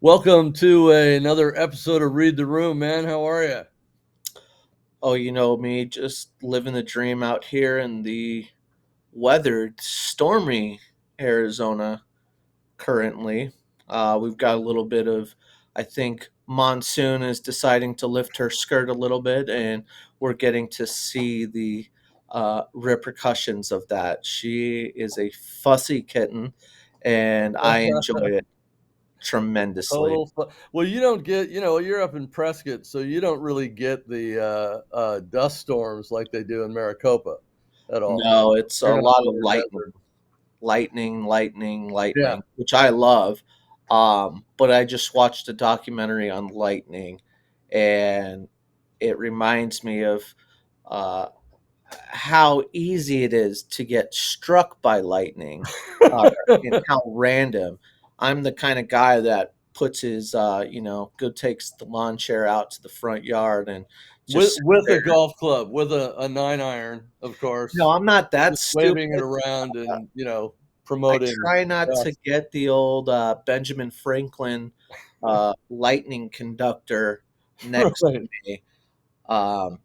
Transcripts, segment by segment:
Welcome to another episode of Read the Room, man. How are you? Oh, you know me, just living the dream out here in the weathered, stormy Arizona currently. We've got a little bit of, I think, monsoon is deciding to lift her skirt a little bit, and we're getting to see the repercussions of that. She is a fussy kitten, and I enjoy it tremendously. Well, you don't get, you're up in Prescott, so you don't really get the dust storms like they do in Maricopa at all. No, it's a You're not lot in of the lightning. desert. Yeah. Lightning, which I love. But I just watched a documentary on lightning, and it reminds me of uh, how easy it is to get struck by lightning, uh, and how random. I'm the kind of guy that puts his, takes the lawn chair out to the front yard and with just sit with a there. golf club, with a 9 iron, of No, course, I'm not that just waving it stupid. around and I promoting try not to dust. get the old Benjamin Franklin lightning conductor next to Right. me,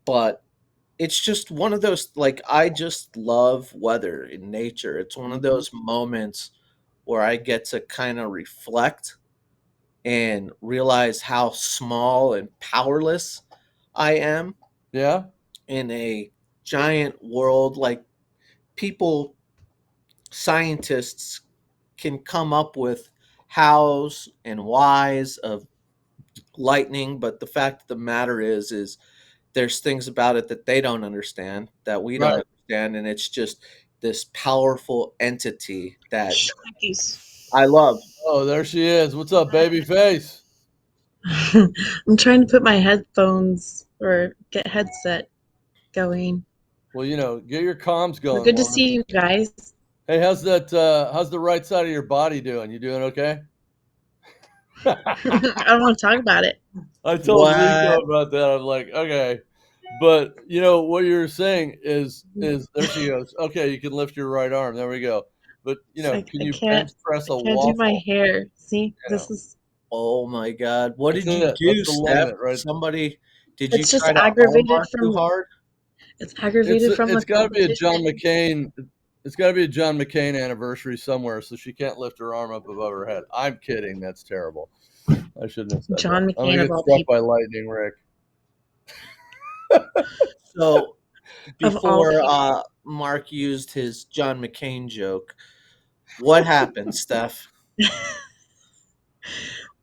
but it's just one of those. Like, I just love weather in nature. It's one of Mhm. those moments where I get to kind of reflect and realize how small and powerless I am Yeah. in a giant world. Like, people, scientists can come up with hows and whys of lightning, but the fact of the matter is there's things about it that they don't understand, that we don't Right. understand, and it's just this powerful entity that Shwaggies. I love. Oh, there she is. What's up, baby face? I'm trying to put my headphones or get headset going. Well, get your comms But going, good to woman. see you guys. Hey, how's the right side of your body doing? You doing okay? I don't want to talk about it. I told Rico What? about that. I'm like, okay. But what you're saying is there she goes. Okay, you can lift your right arm. There we go. But It's like can I you can't bench press I a can't do my waffle? hair. See, You know, this is Oh my God. What that's did you it. That's do, the Steph? limit, right? Did you it's just try to aggravated armbar too from hard? the It's got to be a John competition. McCain. It's got to be a John McCain anniversary somewhere, so she can't lift her arm up above her head. I'm kidding. That's terrible. I shouldn't have said that. John I'm gonna McCain of get all struck people. by lightning, Rick. So Of all before people. Mark used his John McCain joke, what happened, Steph?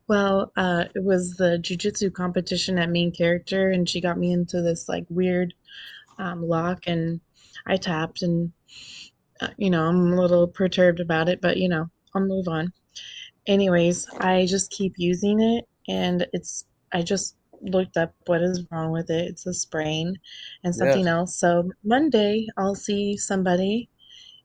Well, it was the jujitsu competition at main character, and she got me into this like weird lock, and I tapped, and I'm a little perturbed about it, but I'll move on. Anyways, I just keep using it, and I just looked up what is wrong with it. It's a sprain and something Yes, else. So Monday, I'll see somebody.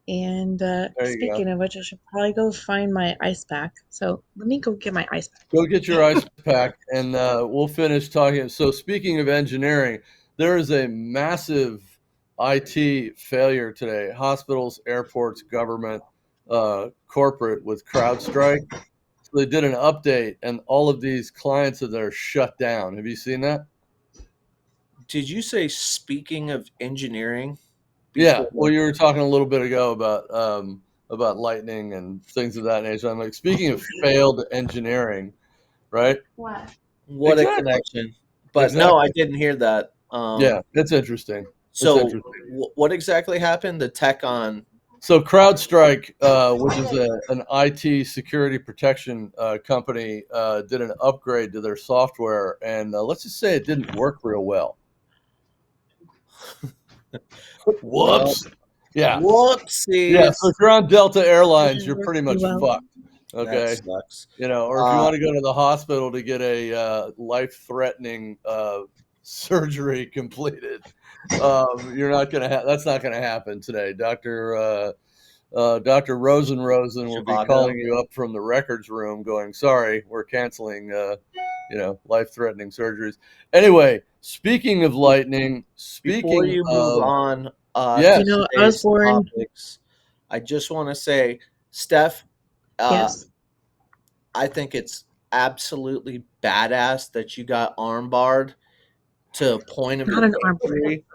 And there you go. speaking of which, I should probably go find my ice pack. So let me go get my ice pack. Go get your ice pack, and we'll finish talking. So, speaking of engineering, there is a massive IT failure today. Hospitals, airports, government, corporate with CrowdStrike. So they did an update, and all of these clients of theirs shut down. Have you seen that? Did you say, speaking of engineering, Yeah. Well, before? you were talking a little bit ago about lightning and things of that nature. I'm like, speaking of failed engineering, right? What? What a Exactly. connection. But no, I Exactly. didn't hear that. Yeah, it's interesting. It's So interesting. what exactly happened? The tech on. So CrowdStrike, which is an IT security protection company, did an upgrade to their software, and let's just say it didn't work real well. Well, Whoops. Yeah. Yeah. So whoopsies. if you're on Delta Airlines, Didn't you're work pretty too much well. fucked. That Okay. sucks. Or if you Uh, want to go to the hospital to get a life-threatening surgery completed, you're not gonna have. That's not gonna happen today. Dr. Rosen will be calling Zhivago. you up from the records room, going, "Sorry, we're canceling, life-threatening surgeries." Anyway, speaking of lightning, Before speaking you move of on to yes, I was today's born. topics, I just want to say, Steph, uh, Yes. I think it's absolutely badass that you got armbarred to a point of Not an armbar. injury.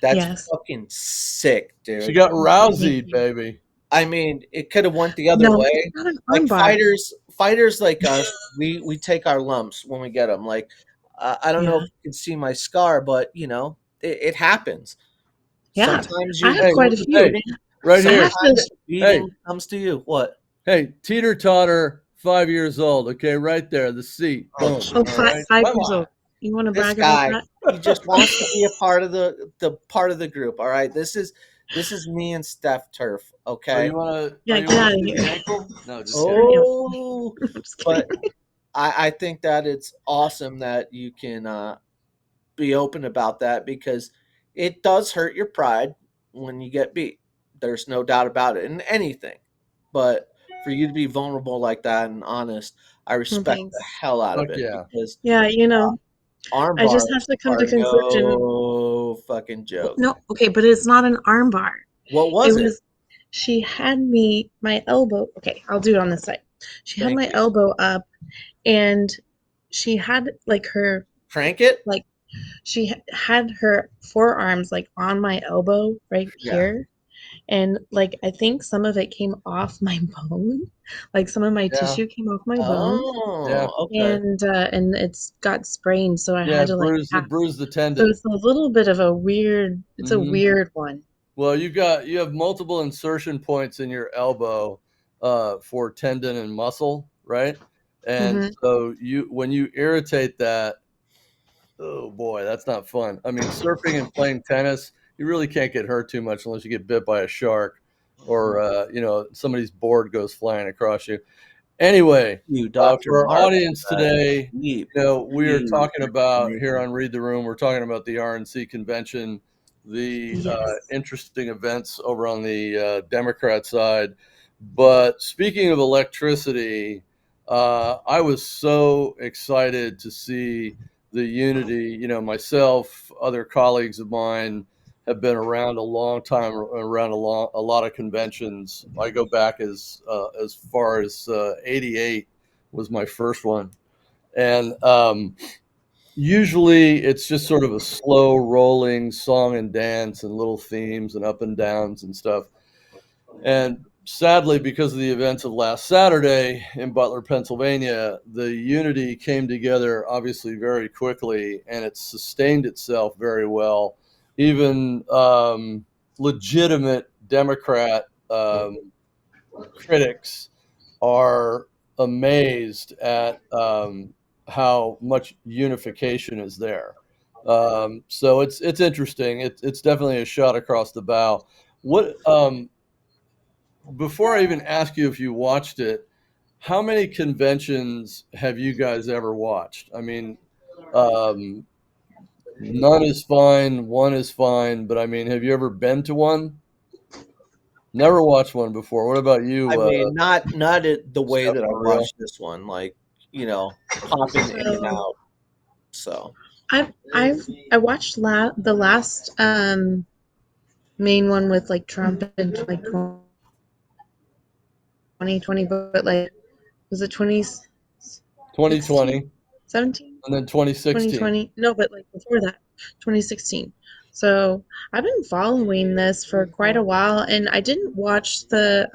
That's Yes. fucking sick, She dude. got It's Rousey'd, amazing. baby. I mean, it could have went the other No, it's way. not an Like armbar. fighters like us, we take our lumps when we get them. Like I don't know Yeah. if you can see my scar, but it happens. Yeah. Sometimes I you're have Hey, quite a getting hey, few. beating. right I here. have Sometimes to. the Hey, beating comes to you. What? hey, teeter totter, 5 years old. Okay, right there, the seat. Oh, Boom. Oh, All Jesus. right, five come years on. old. You want to This brag about guy, that? he just wants to be a part of the part of the group. All right, this is me and Steph turf. Oh, you Okay. wanna? Oh, Yeah, you get wanna out of see the here. ankle? No, just Scaring kidding. me. Oh, I'm just but kidding. I think that it's awesome that you can be open about that because it does hurt your pride when you get beat. There's no doubt about it in anything. But for you to be vulnerable like that and honest, I Well, respect the thanks. hell out of Fuck it yeah. because Yeah, arm I just have bars to come are to conclusion. no fucking Well, joke. no, okay, but it's not an arm bar. What It was it? was, she had me, my elbow. Okay, I'll do it on this side. She had Thank my you. elbow up, and she had like her, Crank it? like, had her forearms like on my elbow right Yeah. here. And like, I think some of it came off my bone, like some of my Yeah, tissue came off my bone, yeah, Oh, okay. and it's got sprained, so I yeah. had to like Bruised, it tap. bruised the So tendon. it's a little bit of a weird. It's a Hmm. weird one. Well, you have multiple insertion points in your elbow for tendon and muscle, right? And Hmm. so when you irritate that, oh boy, that's not fun. I mean, surfing and playing tennis, you really can't get hurt too much unless you get bit by a shark or somebody's board goes flying across you. Anyway, You, Dr. for our Mark, audience today, deep, we are deep talking about here information. on Read the Room, we're talking about the RNC Convention, the Yes. interesting events over on the Democrat side. But speaking of electricity, I was so excited to see the unity. Myself, other colleagues of mine have been around a long time, around a lot of conventions. I go back as far as '88 was my first one, and usually it's just sort of a slow rolling song and dance and little themes and up and downs and stuff. And sadly, because of the events of last Saturday in Butler, Pennsylvania, the unity came together obviously very quickly and it sustained itself very well. Even legitimate Democrat critics are amazed at how much unification is there. So it's interesting. It's definitely a shot across the bow. What Before I even ask you if you watched it, how many conventions have you guys ever watched? I mean, um, none is fine, one is fine, but I mean, have you ever been to one? Never watched one before. What about I you, mean, not it the way Steph, that I for real? watched this one, like, popping in and So out. So, I watched the last main one with like Trump in like 2020, but like, was it 2016, 2020 17? and then 2016. 2020? No, but like before that, 2016. So I've been following this for quite a while, and I didn't watch the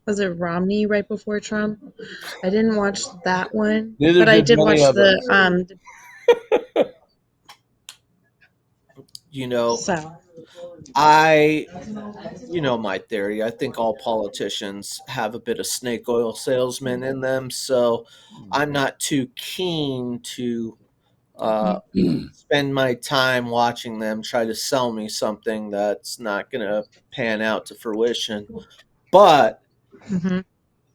was it Romney right before Trump? I didn't watch that one, Neither but I did did many watch of the us. you know, so. I my theory. I think all politicians have a bit of snake oil salesman in them, so I'm not too keen to uh, spend my time watching them try to sell me something that's not going to pan out to fruition. But Hmm.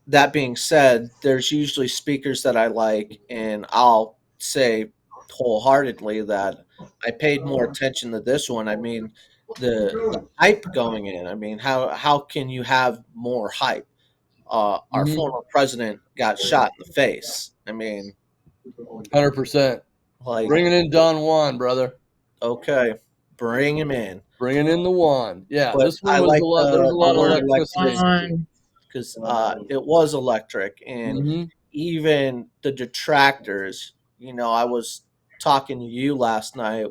that being said, there's usually speakers that I like, and I'll say wholeheartedly that I paid more attention to this one. I mean, the hype going in. I mean, how can you have more hype? Our Mhm. former president got shot in the face. I mean, 100%. like, Bringing in Don Juan, brother. okay, bring him in. Bringing in the Juan. Yeah, But this one I was a like lot. There was a the lot of word electricity. electricity On. because it was electric, and Mhm. even the detractors. I was talking to you last night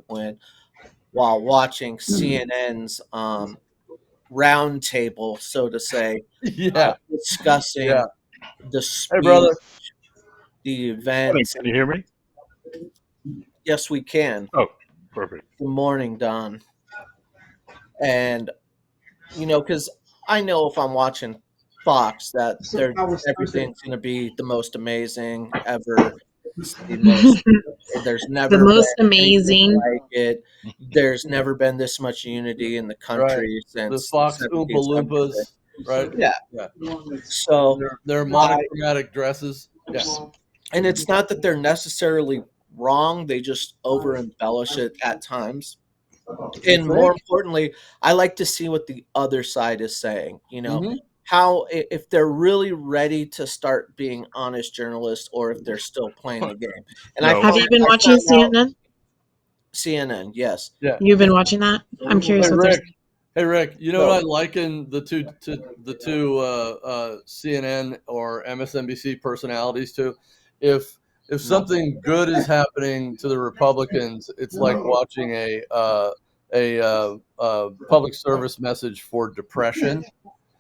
while watching CNN's roundtable, so to say, Yeah, yeah. discussing the Hey, speech, brother. the Morning. events. Can you hear me? Yes, we can. Oh, perfect. Good morning, Don. And because I know if I'm watching Fox that everything's going to be the most amazing ever. It's the most. There's The never been most anything amazing. like it. There's never been this much unity in the Right. country The since the Fox Oompa 1776. Loompas, right? Yeah. Yeah. So Their I monochromatic dresses. Yeah. and it's not that they're necessarily wrong, they just over embellish it at times. You And more think? importantly, I like to see what the other side is saying, Mm-hmm. how if they're really ready to start being honest journalists or if they're still playing the game. And I No. Have found you been I watching found out CNN? CNN, yes. Yeah. You've been watching that? I'm curious Hey, what they're Rick. saying. Hey, Rick. You know what So I liken the two CNN or MSNBC personalities to? If if no. something good is happening to the Republicans, it's like watching a public service message for depression.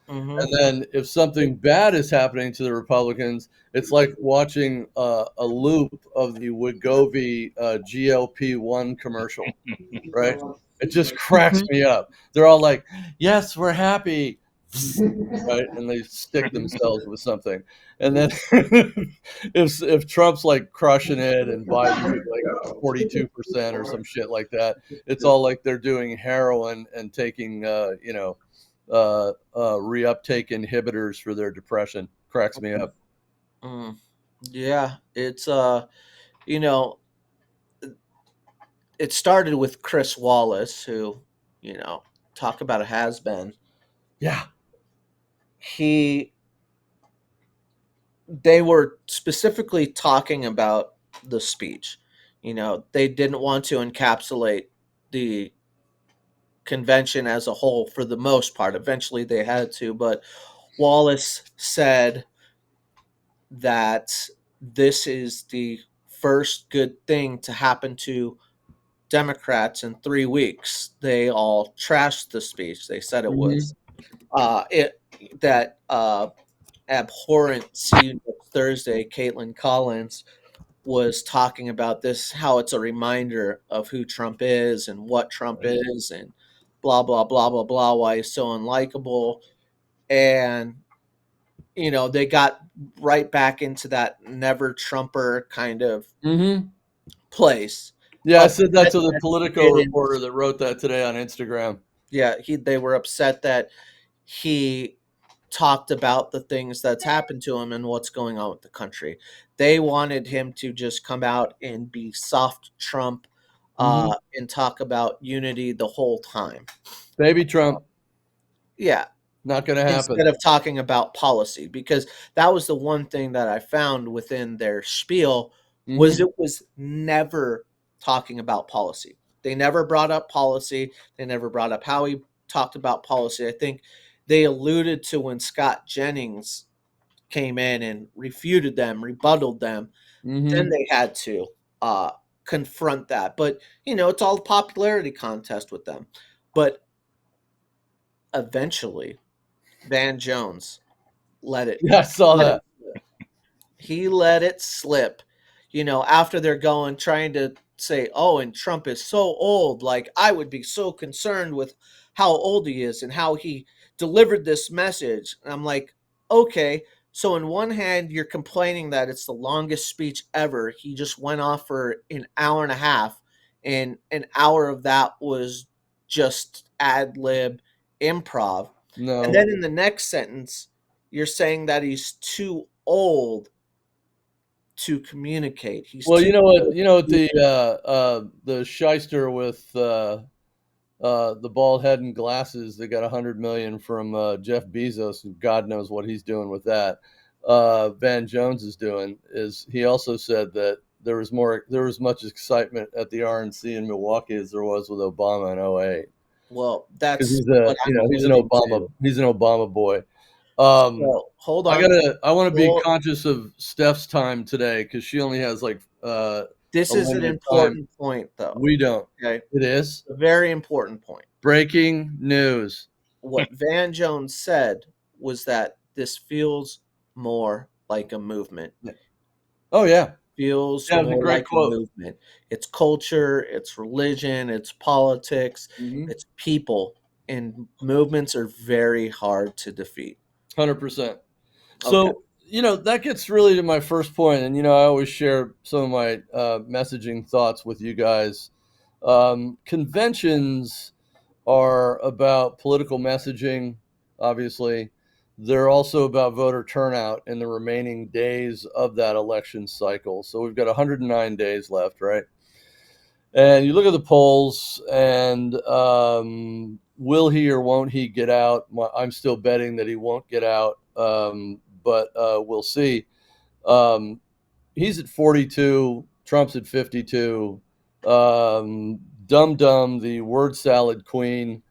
Mhm. And then if something bad is happening to the Republicans, it's like watching a loop of the Wegovy GLP-1 commercial, right? It just cracks Mhm. me up. They're all like, "Yes, we're happy," right? And they stick themselves with something. And then if Trump's like crushing it and Biden's at like 42% or some shit like that, it's all like they're doing heroin and taking reuptake inhibitors for their depression. Cracks me up. Mm. Yeah, it's you know, it started with Chris Wallace who, you know, talk about a has been. Yeah. He They were specifically talking about the speech. They didn't want to encapsulate the convention as a whole for the most part. Eventually they had to, but Wallace said that this is the first good thing to happen to Democrats in 3 weeks. They all trashed the speech. They said it Hmm. was it that abhorrent "See You Next Thursday." Caitlin Collins was talking about this, how it's a reminder of who Trump is and what Trump is, and blah blah blah blah blah. Why he's so unlikable, and they got right back into that never Trumper kind of Hmm. place. Yeah, I said that Upset to the that he Politico didn't. reporter that wrote that today on Instagram. Yeah, they were upset that he talked about the things that's happened to him and what's going on with the country. They wanted him to just come out and be soft Trump, Hmm. and talk about unity the whole time. Baby Trump, Yeah, not going to happen. instead of talking about policy, because that was the one thing that I found within their spiel was Hmm. it was never talking about policy. They never brought up policy. They never brought up how he talked about policy. I think they alluded to when Scott Jennings came in and refuted them, rebutted them, then Hmm. they had to confront that. But it's all a popularity contest with them. But eventually, Van Jones let it Yeah, I saw let it that. slip. He let it slip. After they're going trying to say, "Oh, and Trump is so old. Like I would be so concerned with how old he is and how he delivered this message." And I'm like, "Okay, so in one hand you're complaining that it's the longest speech ever. He just went off for an hour and a half, and an hour of that was just ad lib improv." And No. then in the next sentence, you're saying that he's too old to communicate. He's Well, too you know what? old You know what to the shyster with the bald head and glasses that got 100 million from Jeff Bezos, who God knows what he's doing with that. Van Jones is doing is he also said that there was much excitement at the RNC in Milwaukee as there was with Obama in '08 well, because that's he's a what I'm he's an alluding to. Obama boy. So hold on. I want to be Hold, conscious of Steph's time today because she only has like this a is an limited time. important point, though. We don't. Okay, It is a very important point. breaking news. What Van Jones said was that this feels more like a movement. Oh yeah, Feels yeah. It was a more great like a quote. movement. It's culture, it's religion, it's politics, Mm-hmm. it's people, and movements are very hard to defeat. 100%. Okay. So, that gets really to my first point, and I always share some of my messaging thoughts with you guys. Conventions are about political messaging, obviously. They're also about voter turnout in the remaining days of that election cycle. So we've got 109 days left, right? And you look at the polls, and will he or won't he get out? I'm still betting that he won't get out, but we'll see. Um, he's at 42. Trump's at 52. Dum Dum, the word salad queen,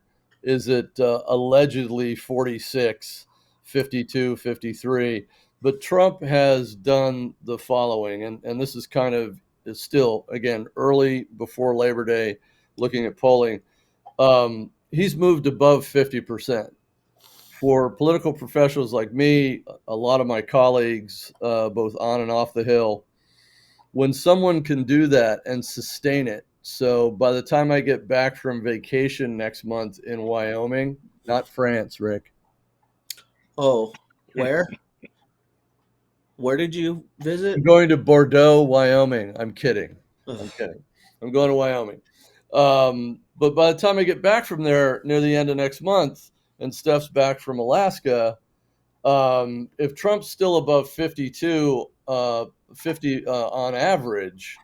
is at allegedly 46, 52, 53. But Trump has done the following, and this is kind of is still, again, early before Labor Day, looking at polling. He's moved above 50%. For political professionals like me, a lot of my colleagues, both on and off the Hill, when someone can do that and sustain it. So by the time I get back from vacation next month in Wyoming, not France, Rick. Oh, where? Where did you I'm visit? going to Bordeaux, Wyoming. I'm kidding. Ugh. I'm kidding. I'm going to Wyoming. But by the time I get back from there near the end of next month, and Steph's back from Alaska, if Trump's still above 52, 50 on average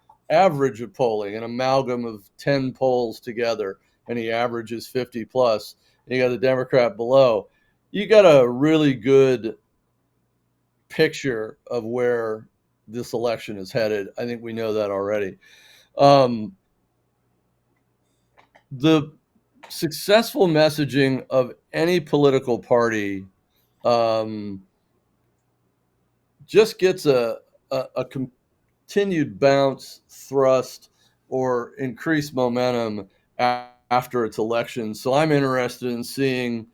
of polling, an amalgam of 10 polls together, and he averages 50 plus, and you got the Democrat below, you got a really good picture of where this election is headed. I think we know that already. Um, the successful messaging of any political party um, just gets a continued bounce, thrust, or increased momentum after its election. So I'm interested in seeing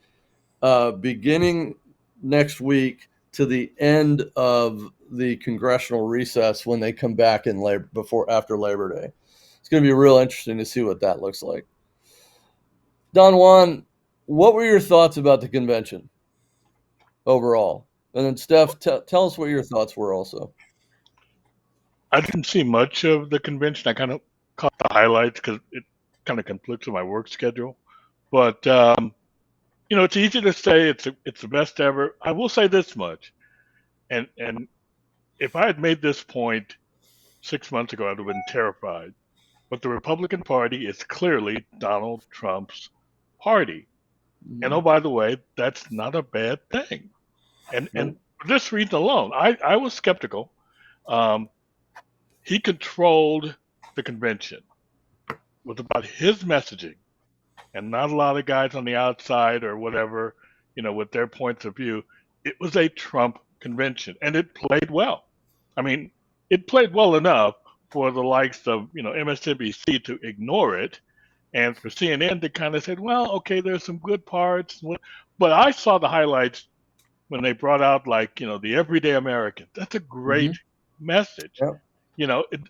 beginning next week to the end of the congressional recess when they come back in after Labor Day. It's going to be real interesting to see what that looks like. Don Juan, what were your thoughts about the convention overall? And then Steph, tell us what your thoughts were also. I didn't see much of the convention. I kind of caught the highlights because it kind of conflicts with my work schedule. But it's easy to say it's the best ever. I will say this much, and if I had made this point 6 months ago, I'd have been terrified. But the Republican Party is clearly Donald Trump's party, and oh, by the way, that's not a bad thing. And for this reason alone, I was skeptical. Um, he controlled the convention. Was about his messaging and not a lot of guys on the outside or whatever, with their points of view. It was a Trump convention and it played well. I mean, it played well enough for the likes of, MSNBC to ignore it and for CNN to kind of say, well, okay, there's some good parts. But I saw the highlights when they brought out, like, the everyday American. That's a great message. Yep.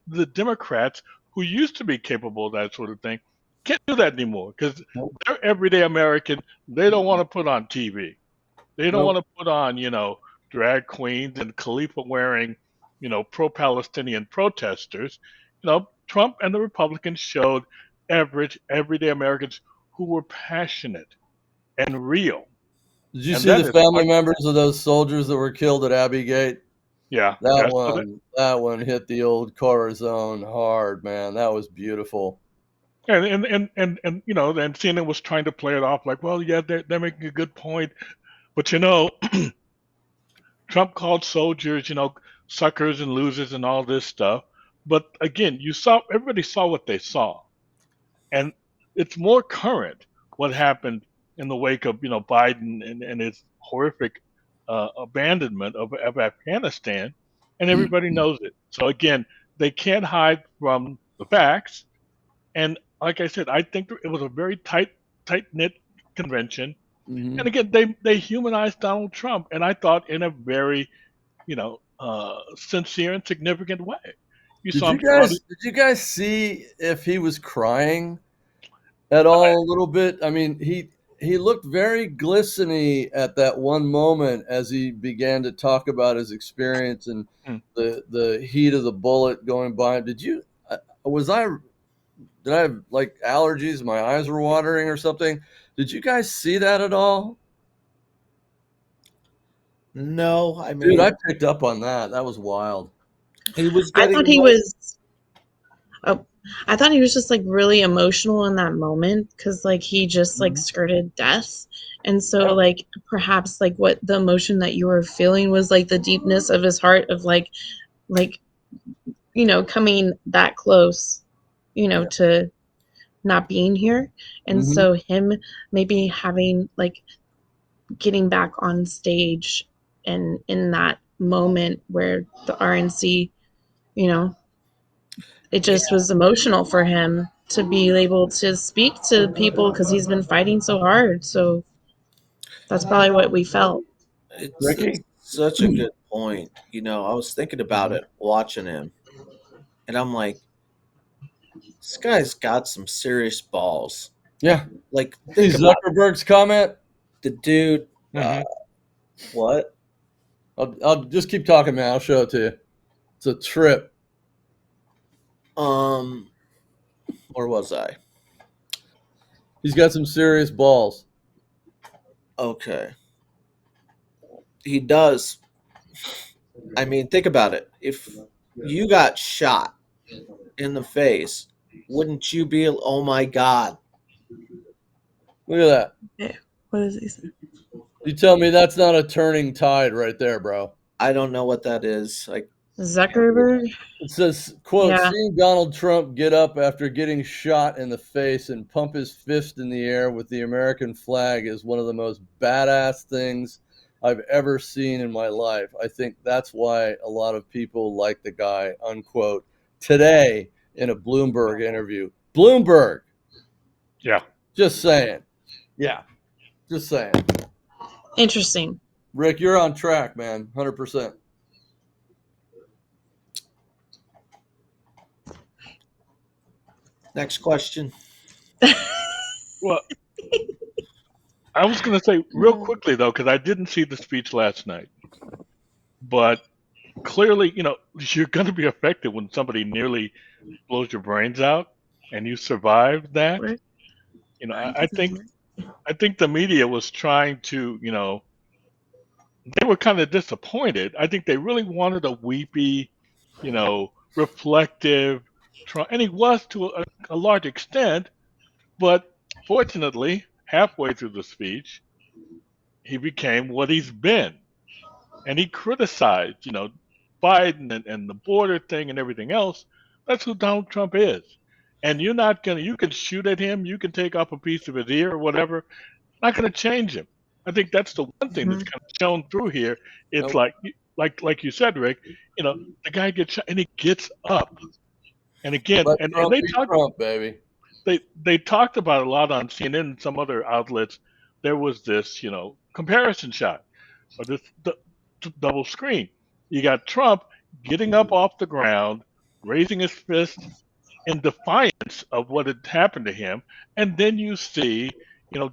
The Democrats, who used to be capable of that sort of thing, can't do that anymore because Nope. they're everyday American. They don't want to put on TV. They don't Nope. want to put on, drag queens and Khalifa wearing, pro-Palestinian protesters. Trump and the Republicans showed average, everyday Americans who were passionate and real. Did you And see that the is family what, members of those soldiers that were killed at Abbey Gate? yeah. That one hit the old Corazon hard, man. That was beautiful. And then CNN was trying to play it off like, well, yeah, they're making a good point, but Trump called soldiers, suckers and losers and all this stuff. But again, everybody saw what they saw, and it's more current what happened in the wake of Biden and his horrific abandonment of Afghanistan, and everybody knows it. So again, they can't hide from the facts. And like I said, I think it was a very tight knit convention. Mm-hmm. And again, they humanized Donald Trump, and I thought in a very sincere and significant way. You Did saw you him surrounded. guys see if he was crying at all a little bit? I mean, he looked very glistening at that one moment as he began to talk about his experience and Hmm. the heat of the bullet going by. Did you was I did I have like allergies? My eyes were watering or something. Did you guys see that at all? No, I Dude, I mean, picked up on that. That was wild. he was I getting thought he emotional. was. Oh, I thought he was just like really emotional in that moment because like he just like Mhm. skirted death, and so Yeah, like perhaps like what the emotion that you were feeling was like the deepness of his heart of like coming that close, Yeah. to not being here, and Mhm. so him maybe having like getting back on stage and in that moment where the RNC, you know, it Yeah, just was emotional for him to be able to speak to people because he's been fighting so hard. So that's probably what we felt. it's Ricky? such a good point. I was thinking about Mhm. it watching him, and I'm like, this guy's got some serious balls. Like, Yeah. See think about it. Zuckerberg's comment? The dude. hmm What? I'll just keep talking, man. I'll show it to you. It's a trip. Um, where was I? He's got some serious balls. Okay, he does. I mean, think about it. If you got shot in the face, wouldn't you be? Oh my God! Look at that. Yeah. What is he saying? You tell me that's not a turning tide right there, bro. I don't know what that is. Like, Zuckerberg? It says, quote, Yeah. seeing Donald Trump get up after getting shot in the face and pump his fist in the air with the American flag is one of the most badass things I've ever seen in my life. I think that's why a lot of people like the guy, unquote, today in a Bloomberg interview. Bloomberg, yeah. just saying. Yeah, just saying. Interesting. Rick, you're on track, man. 100%. next question. Well, I was going to say real quickly though, because I didn't see the speech last night, but clearly, you're going to be affected when somebody nearly blows your brains out, and you survived that. Where? I think the media was trying to, they were kind of disappointed. I think they really wanted a weepy, reflective, and he was to a large extent, but fortunately, halfway through the speech, he became what he's been. And he criticized, Biden and the border thing and everything else. That's who Donald Trump is. And you're not going to, you can shoot at him, you can take off a piece of his ear or whatever, not going to change him. I think that's the one thing that's Mhm. kind of shown through here. It's Nope. like you said, Rick. The guy gets shot and he gets up. And again, Let and Trump be Trump, baby. they talked about a lot on CNN and some other outlets. There was this, comparison shot or this double screen. You got Trump getting up off the ground, raising his fist in defiance of what had happened to him, and then you see,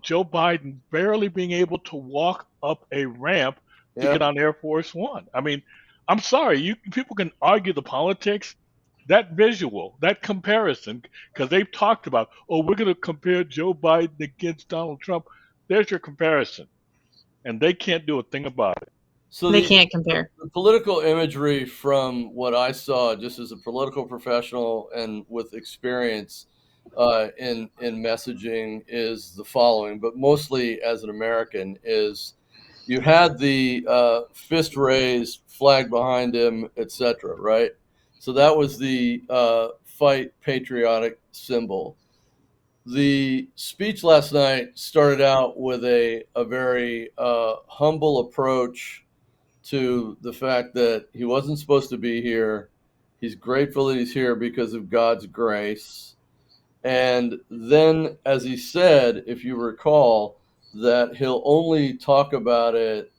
Joe Biden barely being able to walk up a ramp to get Yep. on Air Force One. I mean, I'm sorry, you people can argue the politics. That visual, that comparison, because they've talked about, oh, we're going to compare Joe Biden against Donald Trump. There's your comparison, and they can't do a thing about it. So They the can't compare. the political imagery from what I saw, just as a political professional and with experience in messaging, is the following. But mostly as an American, is you had the fist raised, flag behind him, etc. Right. So that was the fight patriotic symbol. The speech last night started out with a very humble approach to the fact that he wasn't supposed to be here. He's grateful that he's here because of God's grace. And then, as he said, if you recall, that he'll only talk about it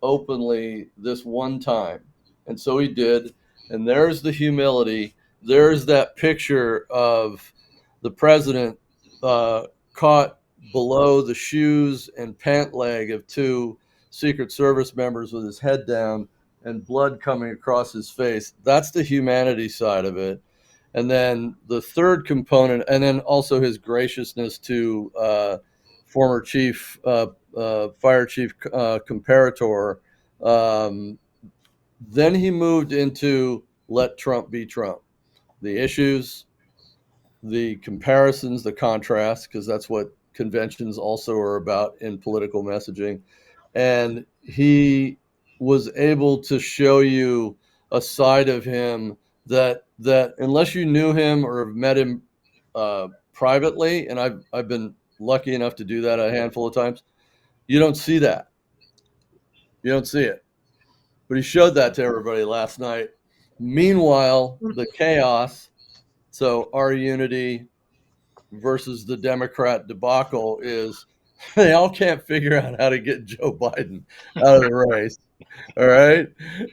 openly this one time. And so he did. And there's the humility. There's that picture of the president caught below the shoes and pant leg of two Secret Service members with his head down and blood coming across his face. That's the humanity side of it. And then the third component, and then also his graciousness to former chief, fire chief comparator. Then he moved into let Trump be Trump. The issues, the comparisons, the contrasts, because that's what conventions also are about in political messaging. And he was able to show you a side of him that unless you knew him or have met him privately, and I've been lucky enough to do that a handful of times, you don't see that. You don't see it. But he showed that to everybody last night. Meanwhile, the chaos, so our unity versus the Democrat debacle, is they all can't figure out how to get Joe Biden out of the race. All right.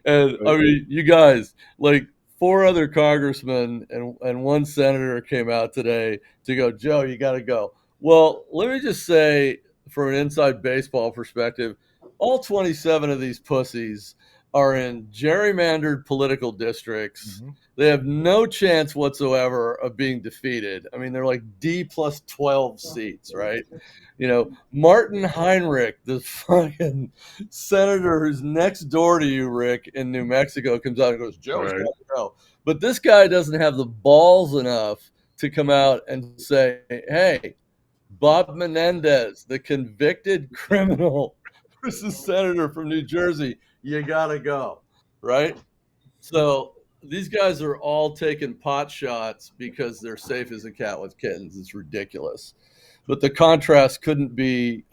And I mean, you guys, like 4 other congressmen and 1 senator came out today to go, Joe, you got to go. Well, let me just say, from an inside baseball perspective, all 27 of these pussies are in gerrymandered political districts. Mm-hmm. They have no chance whatsoever of being defeated. I mean, they're like D plus 12 seats, right? You know, Martin Heinrich, the fucking senator who's next door to you, Rick, in New Mexico, comes out and goes, Joe's got to go. But this guy doesn't have the balls enough to come out and say, hey, Bob Menendez, the convicted criminal versus senator from New Jersey, you got to go, right? So these guys are all taking pot shots because they're safe as a cat with kittens. It's ridiculous. But the contrast couldn't be,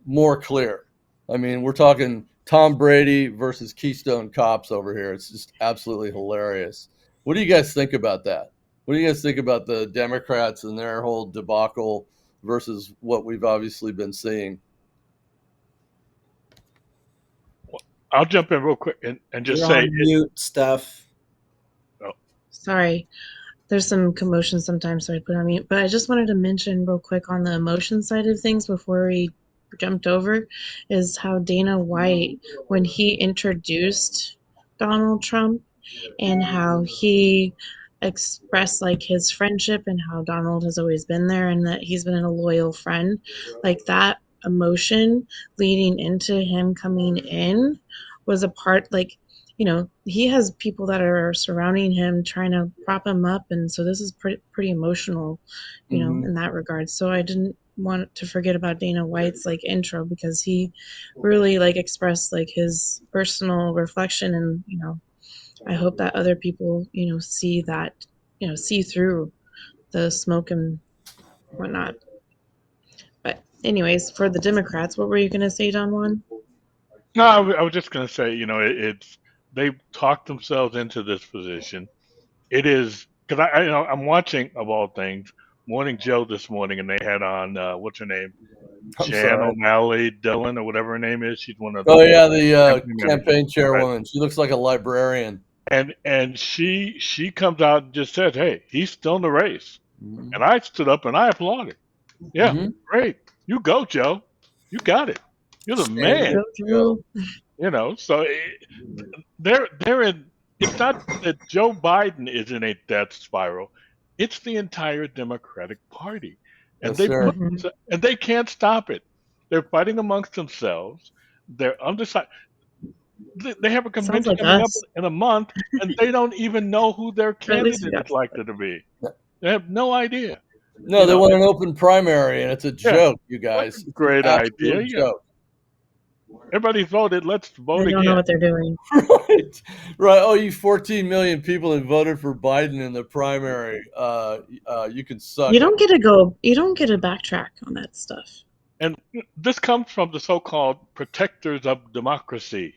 more clear. I mean, we're talking Tom Brady versus Keystone Cops over here. It's just absolutely hilarious. What do you guys think about that? What do you guys think about the Democrats and their whole debacle versus what we've obviously been seeing? I'll jump in real quick and just You're say on mute stuff. Oh. Sorry. There's some commotion sometimes, so I put on mute. But I just wanted to mention real quick on the emotion side of things before we jumped over, is how Dana White, when he introduced Donald Trump and how he expressed like his friendship and how Donald has always been there and that he's been a loyal friend, like that emotion leading into him coming in was a part, like, you know, he has people that are surrounding him trying to prop him up, and so this is pretty emotional, you know, in that regard. So I didn't want to forget about Dana White's like intro, because he really like expressed like his personal reflection, and you know, I hope that other people, you know, see that, you know, see through the smoke and whatnot. But anyways, for the Democrats, what were you gonna say, Don Juan? No, I was just going to say, it's they've talked themselves into this position. It is because I'm watching, of all things, Morning Joe this morning, and they had on what's her name, Jan O'Malley Dillon or whatever her name is. She's one of the campaign chairwoman. Right. She looks like a librarian. And she comes out and just said, "Hey, he's still in the race," and I stood up and I applauded. Yeah, great, you go, Joe. You got it. You're the man. So they're in. It's not that Joe Biden is in a death spiral. It's the entire Democratic Party, and they can't stop it. They're fighting amongst themselves. They're undecided. They have a convention coming up in a month, and they don't even know who their candidate is likely to be. They have no idea. No, they want an open primary, and it's a joke, you guys. Great idea. Joke. Everybody voted. Let's vote again. They don't know what they're doing. Right. Oh, you 14 million people that voted for Biden in the primary. You can suck. You don't get to go. You don't get to backtrack on that stuff. And this comes from the so-called protectors of democracy.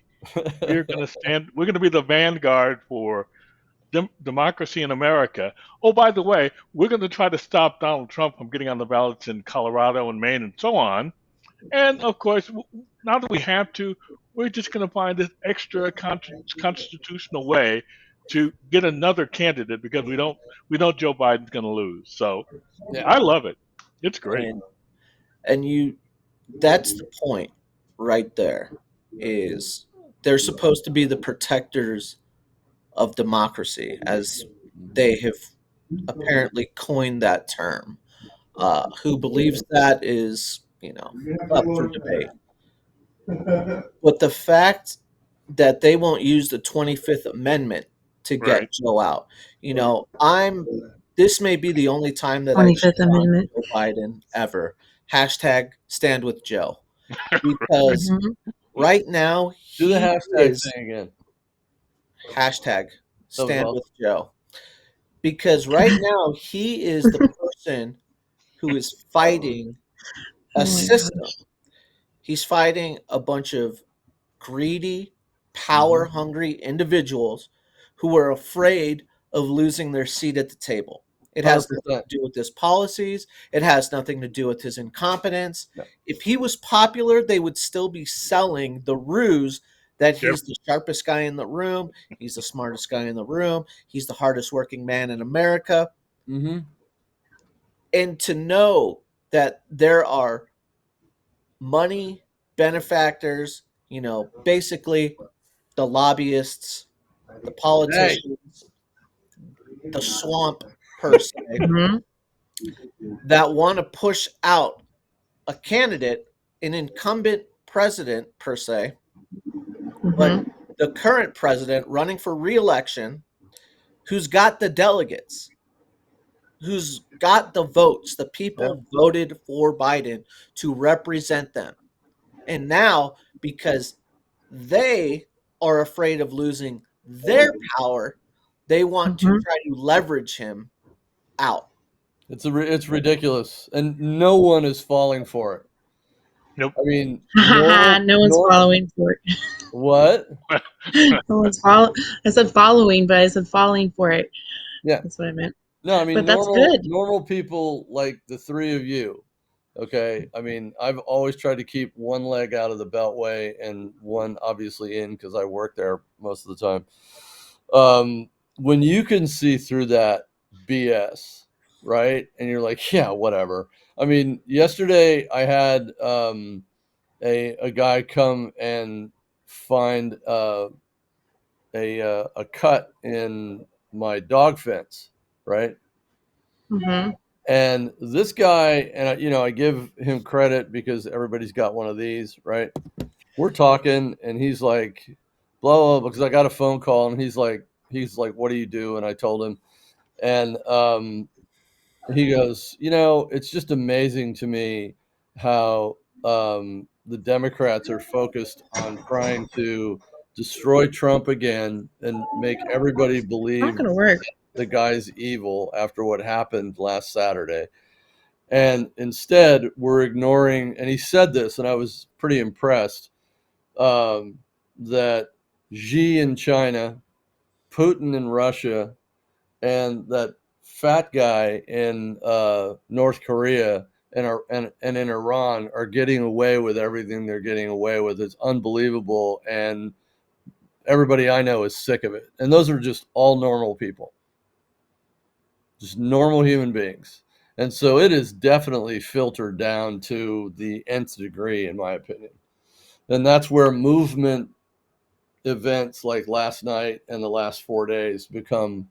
We're going to stand. We're going to be the vanguard for democracy in America. Oh, by the way, we're going to try to stop Donald Trump from getting on the ballots in Colorado and Maine and so on. And of course, now that we have to, we're just going to find this extra constitutional way to get another candidate because we know Joe Biden's going to lose. So Yeah. I love it. It's great. And that's the point right there, is they're supposed to be the protectors of democracy, as they have apparently coined that term. Who believes that is, up for debate. But the fact that they won't use the 25th Amendment to Right. get Joe out, this may be the only time that I cheer 25th on Amendment. Joe Biden ever. Hashtag stand with Joe. Because Mhm. right now, Do the he hashtag is thing again. hashtag That was stand awesome. with Joe. Because right now, he is the person who is fighting Oh a my system. gosh. He's fighting a bunch of greedy, power Mm-hmm. hungry individuals who are afraid of losing their seat at the table. It has nothing 100%. to do with his policies. It has nothing to do with his incompetence. Yeah. If he was popular, they would still be selling the ruse that Yep. he's the sharpest guy in the room, he's the smartest guy in the room, he's the hardest working man in America. Mm-hmm. And to know that there are money benefactors, basically the lobbyists, the Hey. politicians, the swamp per se, Mhm. that want to push out a candidate, an incumbent president per se, but Mhm. the current president running for re-election, who's got the delegates, who's got the votes, the people voted for Biden to represent them. And now, because they are afraid of losing their power, they want to Mhm. try to leverage him out. It's ridiculous, and no one is falling for it. Nope. I mean, normal, No one's following for it. what? No one's follow. I said following, but I said falling for it. Yeah. That's what I meant. No, I mean But that's good. normal people like the three of you. Okay. I mean, I've always tried to keep one leg out of the Beltway and one obviously in because I work there most of the time. When you can see through that BS, right? And you're like, yeah, whatever. I mean, yesterday I had a guy come and find a cut in my dog fence, right? Mhm. And this guy, and I give him credit because everybody's got one of these, right? We're talking, and he's like, blah blah, because I got a phone call, and he's like, what do you do? And I told him, and he goes, it's just amazing to me how the Democrats are focused on trying to destroy Trump again and make everybody Not believe gonna work. the guy's evil after what happened last Saturday. And instead, we're ignoring, and he said this, and I was pretty impressed, that Xi in China, Putin in Russia, and that fat guy in North Korea and in Iran are getting away with everything they're getting away with. It's unbelievable, and everybody I know is sick of it. And those are just all normal people, just normal human beings. And so it is definitely filtered down to the nth degree, in my opinion. And that's where movement events like last night and the last 4 days become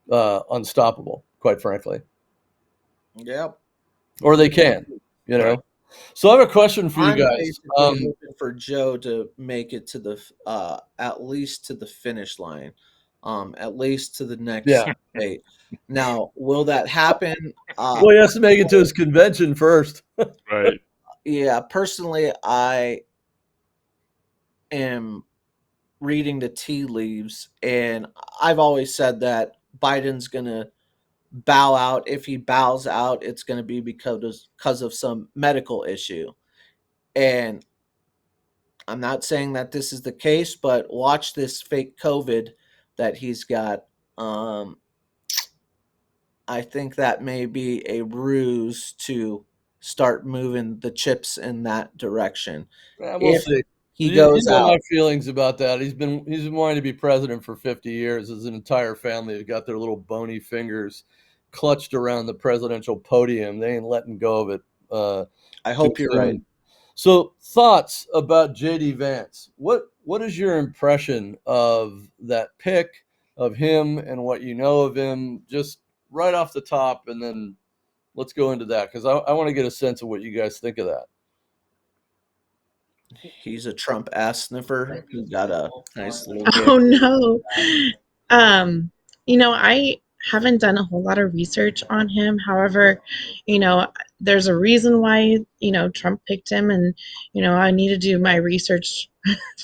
unstoppable, quite frankly. Yep. Or they can, you Right. know. So I have a question for you I'm guys. basically hoping for Joe to make it to the at least to the finish line, at least to the next Yeah. date. Now, will that happen? Well, he has to make it to his convention first. Right. Yeah, personally, I am reading the tea leaves, and I've always said that Biden's gonna bow out. If he bows out, it's going to be because of some medical issue. And I'm not saying that this is the case, but watch this fake COVID that he's got. I think that may be a ruse to start moving the chips in that direction. We'll If see. he You goes know my out, feelings about that. He's been wanting to be president for 50 years. His entire family has got their little bony fingers clutched around the presidential podium. They ain't letting go of it I too hope you're right. soon. So, thoughts about JD Vance? What is your impression of that pick, of him, and what you know of him? Just right off the top, and then let's go into that because I want to get a sense of what you guys think of that. He's a Trump ass sniffer. He got a nice little Oh gift. no. Um, I haven't done a whole lot of research on him. However, there's a reason why, Trump picked him, and, I need to do my research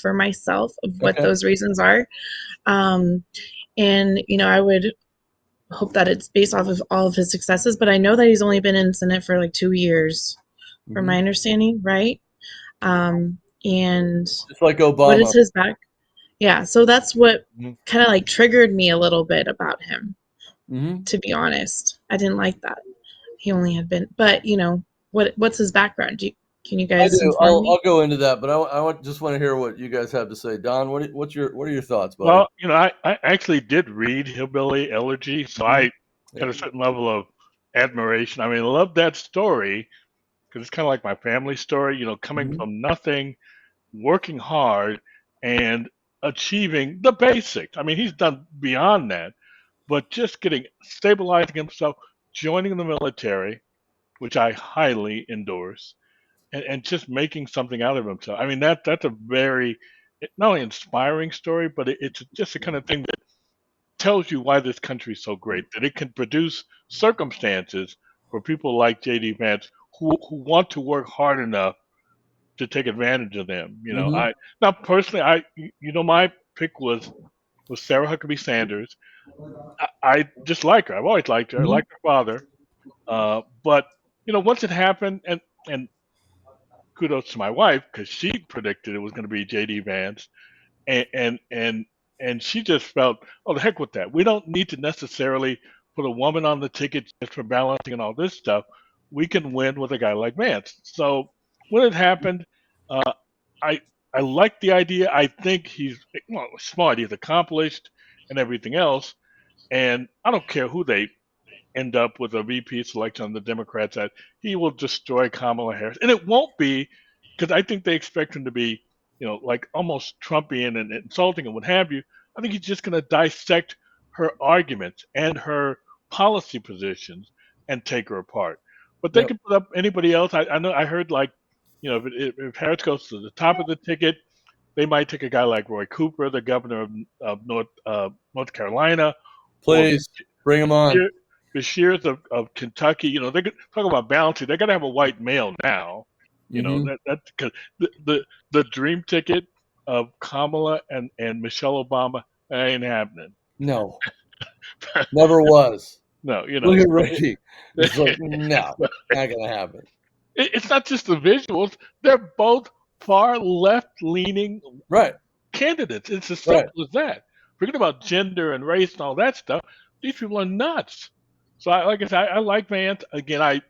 for myself of what Okay. those reasons are. And, I would hope that it's based off of all of his successes, but I know that he's only been in Senate for like 2 years, from my understanding, right? And Just like what Obama. is his back? Yeah, so that's what Mhm. kind of like triggered me a little bit about him, Mhm. to be honest. I didn't like that. He only had been, but what's his background? Can you I guys do. inform me? I'll go into that, but just want to hear what you guys have to say. Don, what are your thoughts, buddy? Well, I actually did read Hillbilly Elegy, so I got a certain level of admiration. I mean, I love that story because it's kind of like my family story, coming Mhm. from nothing, working hard, and achieving the basics. I mean, he's done beyond that, but just stabilizing himself, joining the military, which I highly endorse, and just making something out of himself. I mean, that's a very not only inspiring story, but it's just the kind of thing that tells you why this country is so great, that it can produce circumstances for people like J.D. Vance who want to work hard enough to take advantage of them. Mhm. I now personally, my pick was Sarah Huckabee Sanders. I just like her. I've always liked her. I Mhm. liked her father. But once it happened, and kudos to my wife because she predicted it was going to be J.D. Vance, and and and and she just felt, oh, the heck with that. We don't need to necessarily put a woman on the ticket just for balancing and all this stuff. We can win with a guy like Vance. So when it happened, uh, I I like the idea. I think he's smart. He's accomplished and everything else. And I don't care who they end up with a VP selection on the Democrat side, he will destroy Kamala Harris. And it won't be because I think they expect him to be, like almost Trumpian and insulting and what have you. I think he's just going to dissect her arguments and her policy positions and take her apart. But they Yep. can put up anybody else. I know I heard like, if Harris goes to the top of the ticket, they might take a guy like Roy Cooper, the governor of North Carolina, or Please bring him on. the Shears of Kentucky. They could talk about balancing. They got to have a white male now. Mhm. That's because the dream ticket of Kamala and Michelle Obama ain't happening. No, never was. No, Look at so Ricky. It's like, no, not gonna happen. it's not just the visuals. They're both far left leaning Right. candidates. It's as Right. simple as that. Forget about gender and race and all that stuff. These people are nuts. So, like I said, I like Vance. Again, I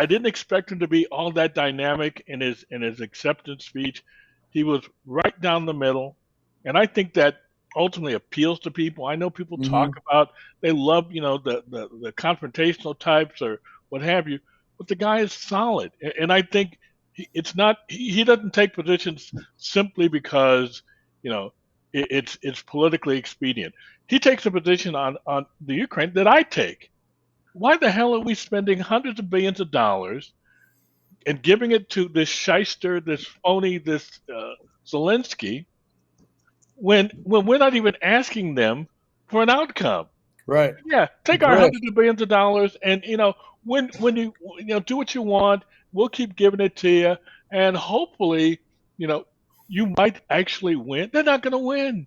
didn't expect him to be all that dynamic in his acceptance speech. He was right down the middle, and I think that ultimately appeals to people. I know people talk Mhm. about they love the confrontational types or what have you, but the guy is solid, and I think it's not he doesn't take positions simply because you know it's politically expedient. He takes a position on the Ukraine that I take. Why the hell are we spending hundreds of billions of dollars and giving it to this shyster, this phony, this Zelensky, when we're not even asking them for an outcome? Right. Yeah, take our Grift. hundreds of billions of dollars and when you do what you want, we'll keep giving it to you, and hopefully you know you might actually win. They're not going to win.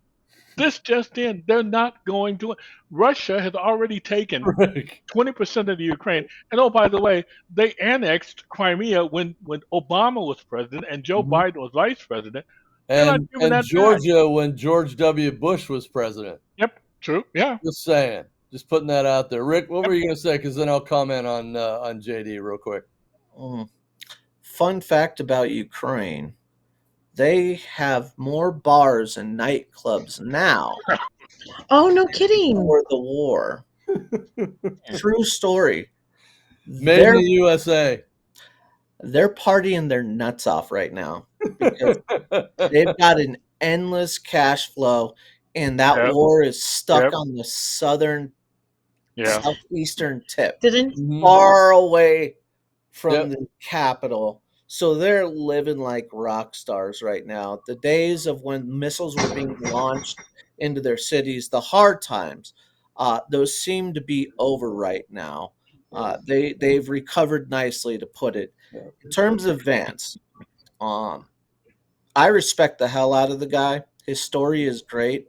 This just in, they're not going to. Russia has already taken Right. 20% of the Ukraine. And oh, by the way, they annexed Crimea when Obama was president and Joe Mhm. Biden was vice president. They're not giving And that back. Georgia when George W. Bush was president. Yep, true. Yeah. Just saying. Just putting that out there. Rick, what Yep. were you going to say? Because then I'll comment on JD real quick. Fun fact about Ukraine: they have more bars and nightclubs now Oh, no kidding. for the war. True story. Made in the USA. They're partying their nuts off right now because they've got an endless cash flow, and that Yep. war is stuck Yep. on the southeastern tip, Mhm. far away from Yep. the capital. So they're living like rock stars right now. The days of when missiles were being launched into their cities, the hard times, those seem to be over right now. They've recovered nicely, to put it. Yeah. In terms of Vance, I respect the hell out of the guy. His story is great.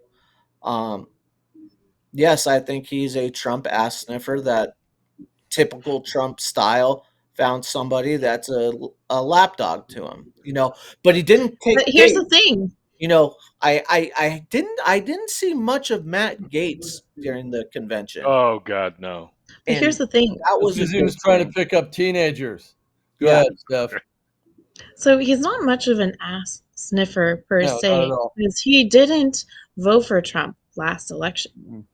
Yes, I think he's a Trump ass sniffer, that typical Trump style. Found somebody that's a lapdog to him, but he didn't take But here's bait. the thing. I didn't see much of Matt Gaetz during the convention, Oh God, no. But here's the thing. that was a Because he good was trying to thing. pick up teenagers. Go Yeah. ahead, Steph. So he's not much of an ass sniffer per No, not at se, all. because he didn't vote for Trump last election.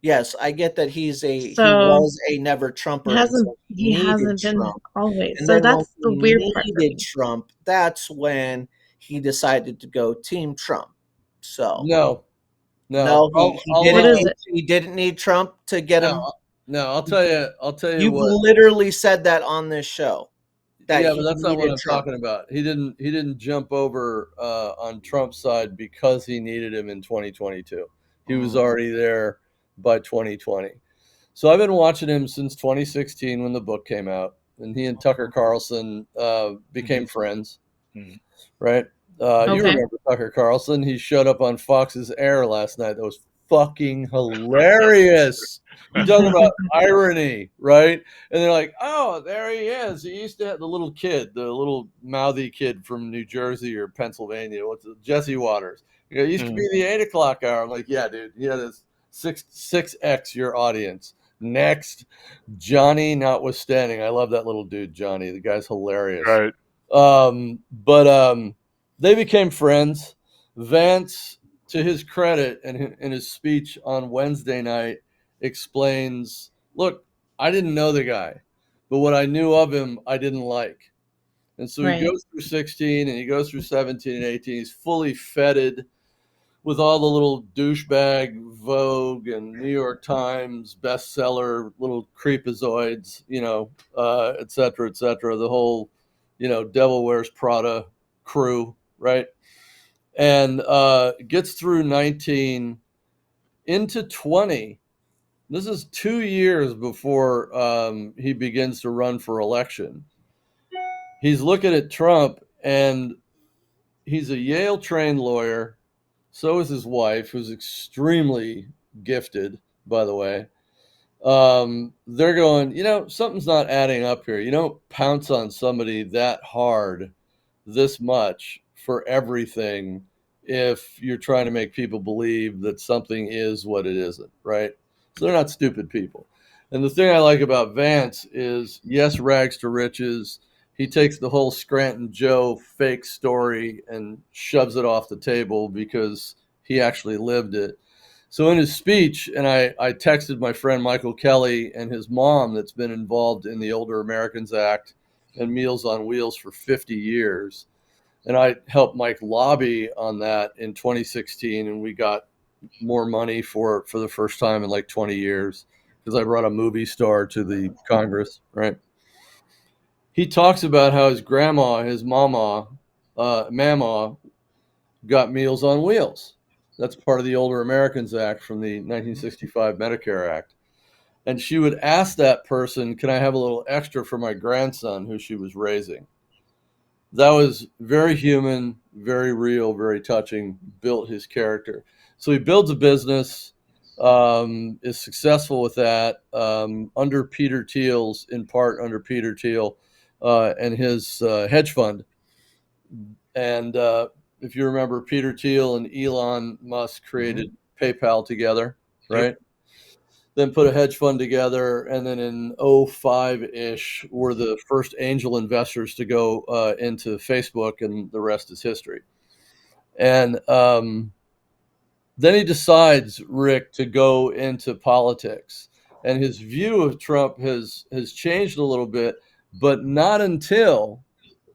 Yes, I get that he So was a never Trumper until he he needed hasn't been Trump. always. And So then when that's the he weird part for needed me. Trump, that's when he decided to go Team Trump. So No. no, What is it? he didn't need Trump to get him. No, I'll tell you You've what. literally said that on this show. That Yeah, he but that's not what needed I'm Trump. talking about. He didn't jump over on Trump's side because he needed him in 2022. He was already there by 2020. So I've been watching him since 2016 when the book came out, and he and Tucker Carlson became friends, Mhm. right? You Okay. remember Tucker Carlson? He showed up on Fox's Air last night. That was fucking hilarious. You talking about irony, right? And they're like, "Oh, there he is. He used to have the little kid, the little mouthy kid from New Jersey or Pennsylvania. What's it? Jesse Waters. It used to be the 8 o'clock hour." I'm like, "Yeah, dude. Yeah, that's 6x your audience." Next, Johnny notwithstanding. I love that little dude, Johnny. The guy's hilarious. Right. But they became friends. Vance, to his credit, and in his speech on Wednesday night, explains, "Look, I didn't know the guy, but what I knew of him, I didn't like." And so he Right. goes through 16 and he goes through 17 and 18. He's fully feted with all the little douchebag Vogue and New York Times bestseller little creepazoids, et cetera, et cetera. The whole, Devil Wears Prada crew, right? And gets through 19 into 20. This is 2 years before he begins to run for election. He's looking at Trump, and he's a Yale trained lawyer. So is his wife, who's extremely gifted, by the way. They're going, something's not adding up here. You don't pounce on somebody that hard this much for everything if you're trying to make people believe that something is what it isn't, right? So they're not stupid people. And the thing I like about Vance is, yes, rags to riches. He takes the whole Scranton Joe fake story and shoves it off the table because he actually lived it. So in his speech, and I texted my friend Michael Kelly and his mom, that's been involved in the Older Americans Act and Meals on Wheels for 50 years. And I helped Mike lobby on that in 2016, and we got more money for the first time in like 20 years because I brought a movie star to the Congress, right? He talks about how his grandma, his mama, got Meals on Wheels. That's part of the Older Americans Act from the 1965 Medicare Act. And she would ask that person, "Can I have a little extra for my grandson who she was raising?" That was very human, very real, very touching, built his character. So he builds a business, is successful with that, under Peter Thiel's, in part under Peter Thiel and his hedge fund. And if you remember, Peter Thiel and Elon Musk created PayPal together, right? Yep. Then put a hedge fund together, and then in 05-ish were the first angel investors to go into Facebook, and the rest is history. And then he decides, Rick, to go into politics. And his view of Trump has changed a little bit, but not until,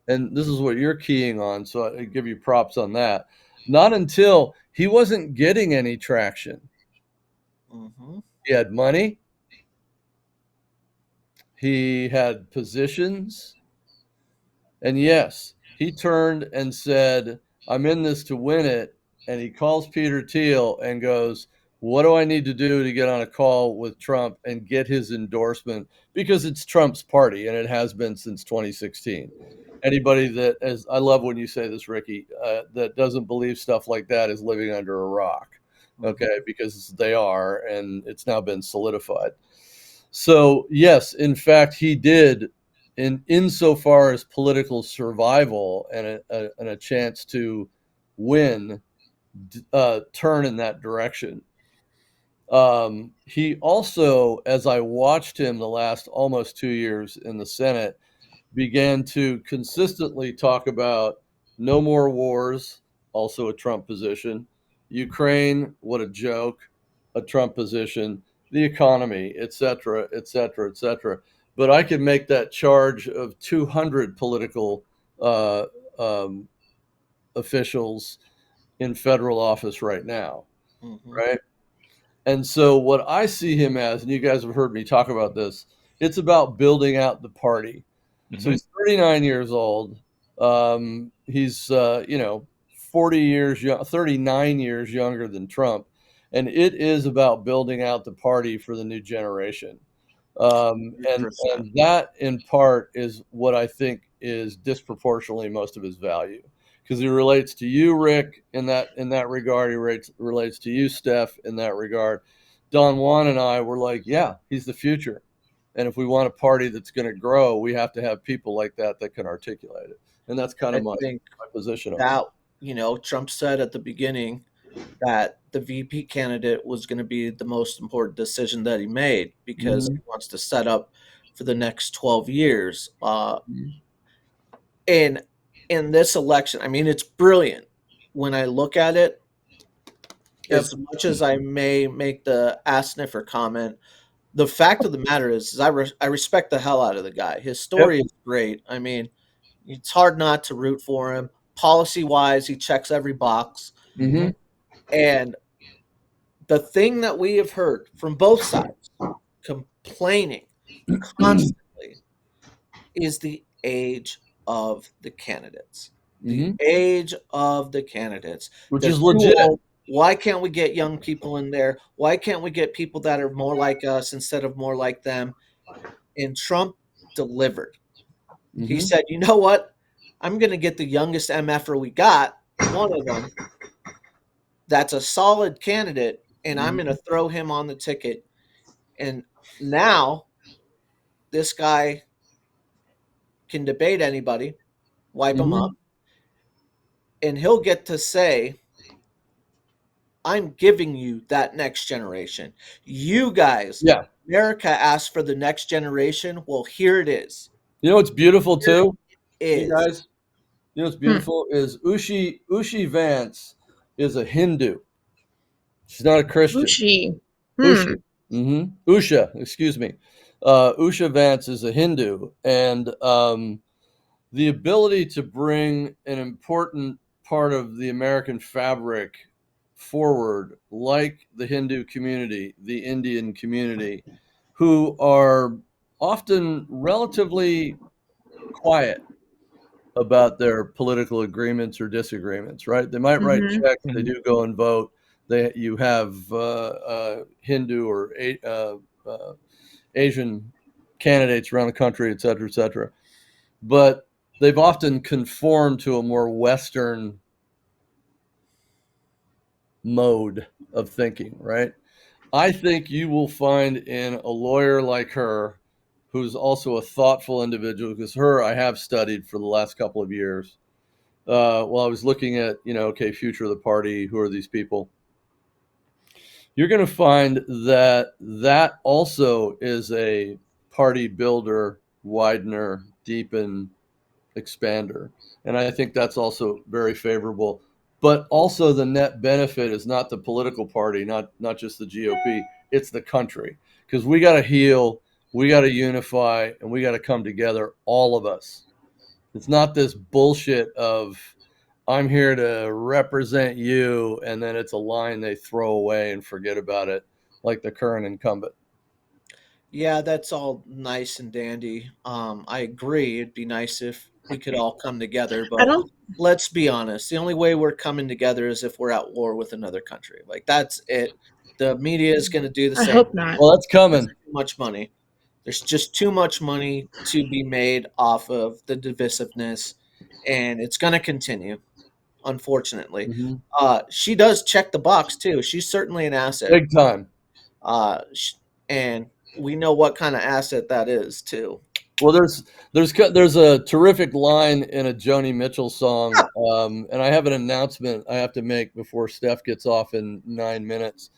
and this is what you're keying on, so I give you props on that, not until he wasn't getting any traction. He had money, he had positions, and yes, he turned and said, I'm in this to win it. And he calls Peter Thiel and goes, what do I need to do to get on a call with Trump and get his endorsement? Because it's Trump's party, and it has been since 2016. Anybody that, as I love when you say this, Ricky, that doesn't believe stuff like that is living under a rock, okay? Because they are, and it's now been solidified. So yes, in fact, he did, insofar as political survival and a chance to win, turn in that direction. He also, as I watched him the last almost 2 years in the Senate, began to consistently talk about no more wars, also a Trump position, Ukraine, what a joke, a Trump position, the economy, et cetera, et cetera, et cetera. But I could make that charge of 200 political officials in federal office right now, right? And so what I see him as, and you guys have heard me talk about this, it's about building out the party. So he's 39 years old. He's 40 years young, 39 years younger than Trump, and it is about building out the party for the new generation. And that, in part, is what I think is disproportionately most of his value, because he relates to you, Rick, in that regard. He relates to you, Steph, in that regard. Don Juan and I were like, yeah, he's the future. And if we want a party that's going to grow, we have to have people like that can articulate it. And that's kind of my position on that. Trump said at the beginning that the VP candidate was going to be the most important decision that he made, because he wants to set up for the next 12 years. And in this election, I mean, it's brilliant. When I look at it, as much as I may make the ass sniffer comment, the fact of the matter is I respect the hell out of the guy. His story is great. I mean, it's hard not to root for him. Policy-wise, he checks every box. And the thing that we have heard from both sides complaining constantly is the age of the candidates. The age of the candidates. Which is legit. Why can't we get young people in there? Why can't we get people that are more like us instead of more like them? And Trump delivered. He said, you know what? I'm going to get the youngest MFer we got, one of them, that's a solid candidate, and I'm going to throw him on the ticket. And now this guy can debate anybody, wipe him up, and he'll get to say, I'm giving you that next generation. You guys, America asked for the next generation. Well, here it is. You know what's beautiful too? You guys, you know what's beautiful is Ushi Vance is a Hindu. She's not a Christian. Usha, excuse me. Usha Vance is a Hindu, and the ability to bring an important part of the American fabric forward, like the Hindu community, the Indian community, who are often relatively quiet about their political agreements or disagreements, right? They might write checks, they do go and vote. You have Hindu or Asian candidates around the country, et cetera, but they've often conformed to a more Western mode of thinking, right? I think you will find in a lawyer like her, who's also a thoughtful individual, because her I have studied for the last couple of years. While I was looking at, okay, future of the party, who are these people? You're going to find that that also is a party builder, widener, deepen, expander. And I think that's also very favorable. But also the net benefit is not the political party, not just the GOP, it's the country. Because we got to heal, we got to unify, and we got to come together, all of us. It's not this bullshit of I'm here to represent you, and then it's a line they throw away and forget about it, like the current incumbent. Yeah, that's all nice and dandy. I agree. It'd be nice if we could all come together, I but don't. let's be honest. The only way we're coming together is if we're at war with another country. Like that's it. The media is going to do the I same. hope not. Well, that's There's coming. too much money. There's just too much money to be made off of the divisiveness, and it's going to continue. Unfortunately, Mhm. she does check the box too. She's certainly an asset. Big time. And we know what kind of asset that is too. Well, there's a terrific line in a Joni Mitchell song, and I have an announcement I have to make before Steph gets off in 9 minutes.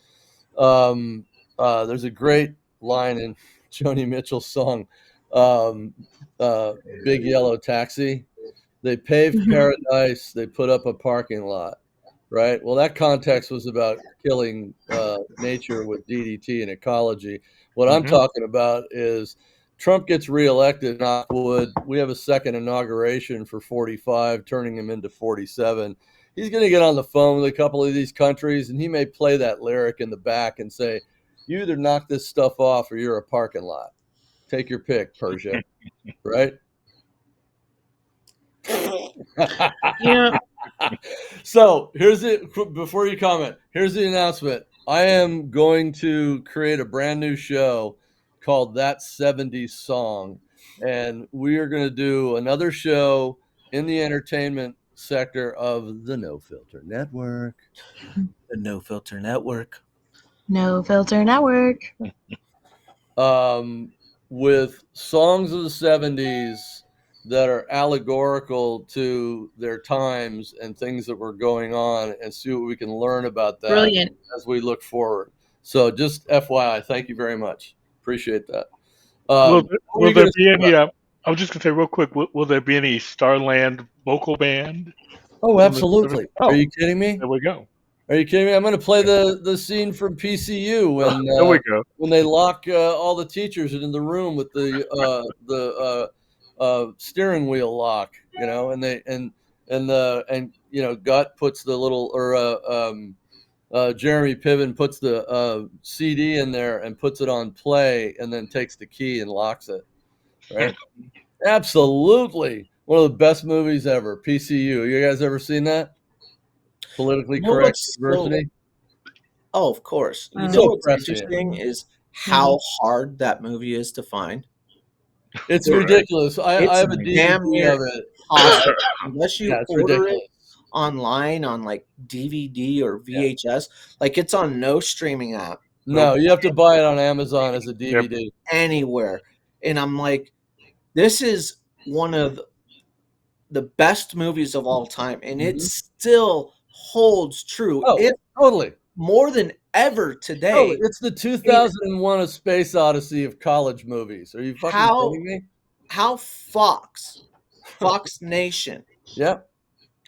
There's a great line in Joni Mitchell's song, um, "Big Yellow Taxi." They paved Mhm. paradise. They put up a parking lot, right? Well, that context was about killing nature with DDT and ecology. What I'm Mm-hmm. talking about is Trump gets reelected. Knock wood. We have a second inauguration for 45, turning him into 47. He's going to get on the phone with a couple of these countries, and he may play that lyric in the back and say, "You either knock this stuff off, or you're a parking lot. Take your pick, Persia." Right? You know, So here's it. Before you comment, here's the announcement. I am going to create a brand new show called That 70s Song. And we are going to do another show in the entertainment sector of the No Filter Network. The No Filter Network. No Filter Network. With songs of the 70s that are allegorical to their times and things that were going on, and see what we can learn about that Brilliant. as we look forward. So just FYI, thank you very much. Appreciate that. Will What were will you there going to be say any? about? I was just gonna say real quick. Will there be any Starland vocal band Oh, from the 70s? absolutely. Are Oh, you kidding me? there we go. Are you kidding me? I'm going to play the scene from PCU There we go. when they lock all the teachers in the room with the steering wheel lock, and they and Gut puts the little or Jeremy Piven puts the CD in there and puts it on play, and then takes the key and locks it. Right? Absolutely, one of the best movies ever. PCU. You guys ever seen that? Politically You know correct what's so university. Oh, of course. You know So what's prescient. interesting is Mhm. how hard that movie is to find. It's It, Right. ridiculous. I it's have a damn DVD near of it. impossible unless Yeah, you it's order it ridiculous. online on like DVD or Yeah. VHS. Like it's on no streaming app, No, no you have to buy it on Amazon as a Yep. DVD. anywhere. And I'm like, this is one of the best movies of all time, and it Mhm. still holds true. Oh, If totally. more than ever Totally. today. It's the And 2001: A Space Odyssey of college movies. Are you fucking how kidding me? how Fox Nation Yep.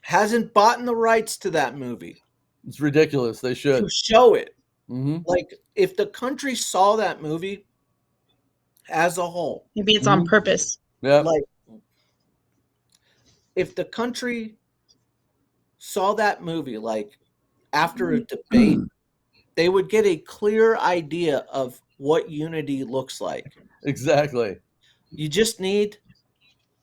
hasn't bought the rights to that movie It's ridiculous. They to should. show it. Mhm. Like if the country saw that movie as a whole, Maybe it's on Mhm. purpose. Yep. like if the country saw that movie like after a debate, they would get a clear idea of what unity looks like. Exactly. You just need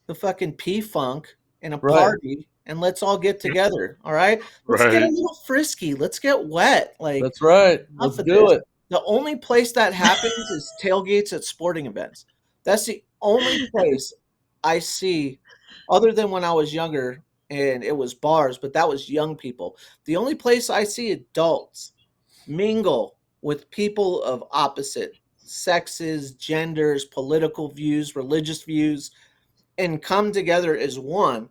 the fucking P-Funk and a Right. party, and let's all get together, all right? Let's get a Right. little frisky. Let's get wet. Like, That's right. enough Let's of do this. it. The only place that happens is tailgates at sporting events. That's the only place I see, other than when I was younger. and it was bars, but that was young people. The only place I see adults mingle with people of opposite sexes, genders, political views, religious views, and come together as one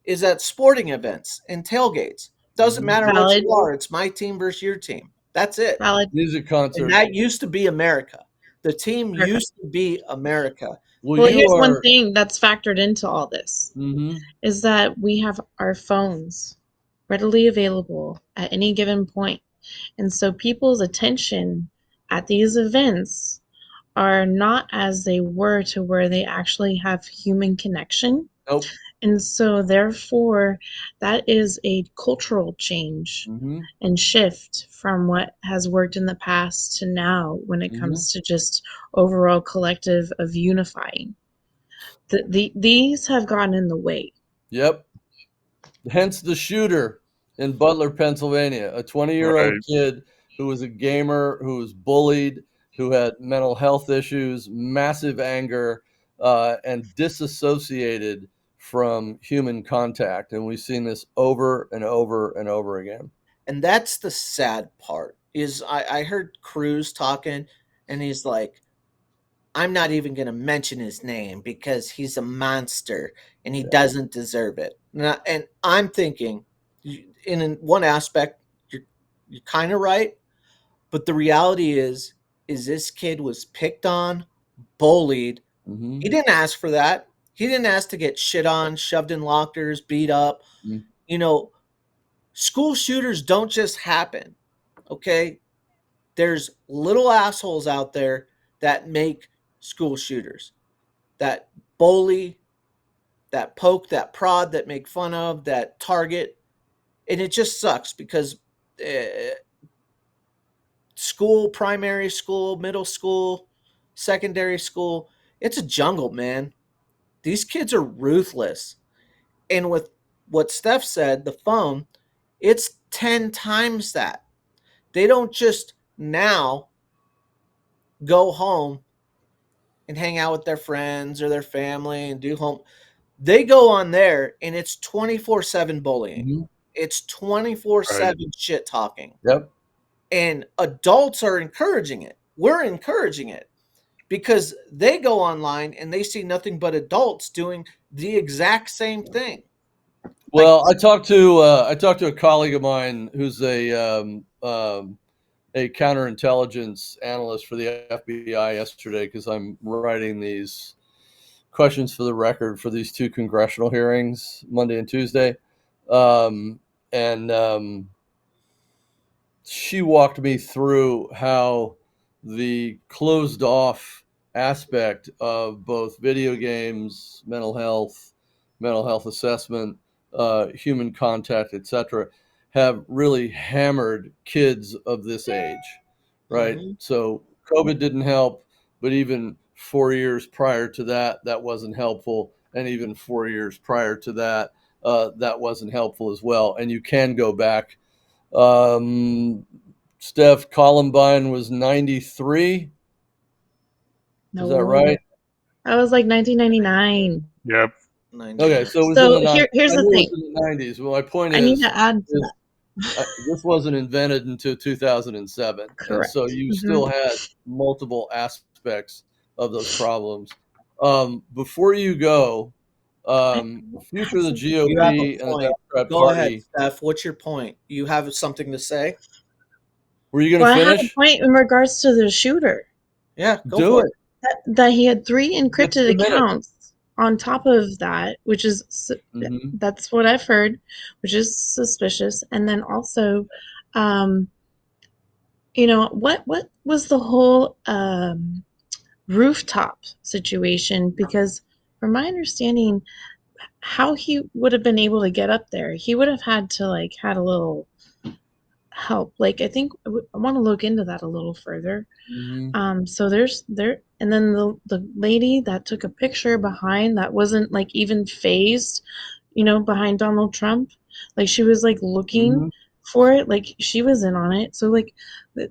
is at sporting events and tailgates. Doesn't Mhm. matter what Valid. you are, it's my team versus your team. That's it. Valid. Music And concerts. that used to be America. The team Perfect. used to be America. Well, Well, you here's one are. thing that's factored into all this Mhm. is that we have our phones readily available at any given point. And so people's attention at these events are not as they were to where they actually have human connection. Nope. And so, therefore, that is a cultural change Mhm. and shift from what has worked in the past to now when it Mhm. comes to just overall collective of unifying. These have gotten in the way. Yep. Hence the shooter in Butler, Pennsylvania, a 20-year-old Right. kid who was a gamer, who was bullied, who had mental health issues, massive anger, and disassociated from human contact. And we've seen this over and over and over again. And that's the sad part. Is I heard Cruz talking, and he's like, I'm not even going to mention his name because he's a monster and he doesn't deserve it. And I'm thinking, in one aspect, you're kind of right, but the reality is this kid was picked on, bullied. Mm-hmm. He didn't ask for that. He didn't ask to get shit on, shoved in lockers, beat up. Mm-hmm. You know, school shooters don't just happen. Okay, there's little assholes out there that make school shooters, that bully, that poke, that prod, that make fun of, that target. And it just sucks because uh, school, primary school, middle school, secondary school, it's a jungle, man. These kids are ruthless. And with what Steph said, the phone, it's 10 times that. They don't just now go home and hang out with their friends or their family and do home. They go on there and it's 24/7 bullying. Mm-hmm. It's Right. 24/7 shit talking. Yep. And adults are encouraging it. We're encouraging it because they go online and they see nothing but adults doing the exact same thing. Like, Well, I talked to a colleague of mine who's a counterintelligence analyst for the FBI yesterday because I'm writing these questions for the record for these two congressional hearings, Monday and Tuesday. And She walked me through how the closed off aspect of both video games, mental health assessment, human contact, etc., have really hammered kids of this age, right? mhm, So COVID didn't help, but even 4 years prior to that, that wasn't helpful, and even 4 years prior to that, that wasn't helpful as well. And you can go back. Steph, Columbine was 93. Is that No, right? that was like 1999. Yep. Okay, 99. so it was in So the 90s. here's I the knew it thing. was in the 90s. Well, my point I need to add to is that. this wasn't invented until 2007, and so Correct. you Hmm. still had multiple aspects of those problems. Before you go, I future have of the something to You have say. a GOP and the point. Democrat Go ahead, Party. Steph. What's your point? You have something to say? Were you going Well, to I have a finish? point in regards to the shooter. Yeah, go Do for it. it. That he had 3 You got encrypted 2 minutes. accounts on top of that, which is Hmm. that's what I've heard, which is suspicious. And then also, um, what was the whole rooftop situation? Because from my understanding, how he would have been able to get up there, he would have had to like had a little help. Like I think I want to look into that a little further. Hmm. So there's there, and then the lady that took a picture behind that wasn't like even phased, behind Donald Trump, like she was like looking Hmm. for it, like she was in on it. So like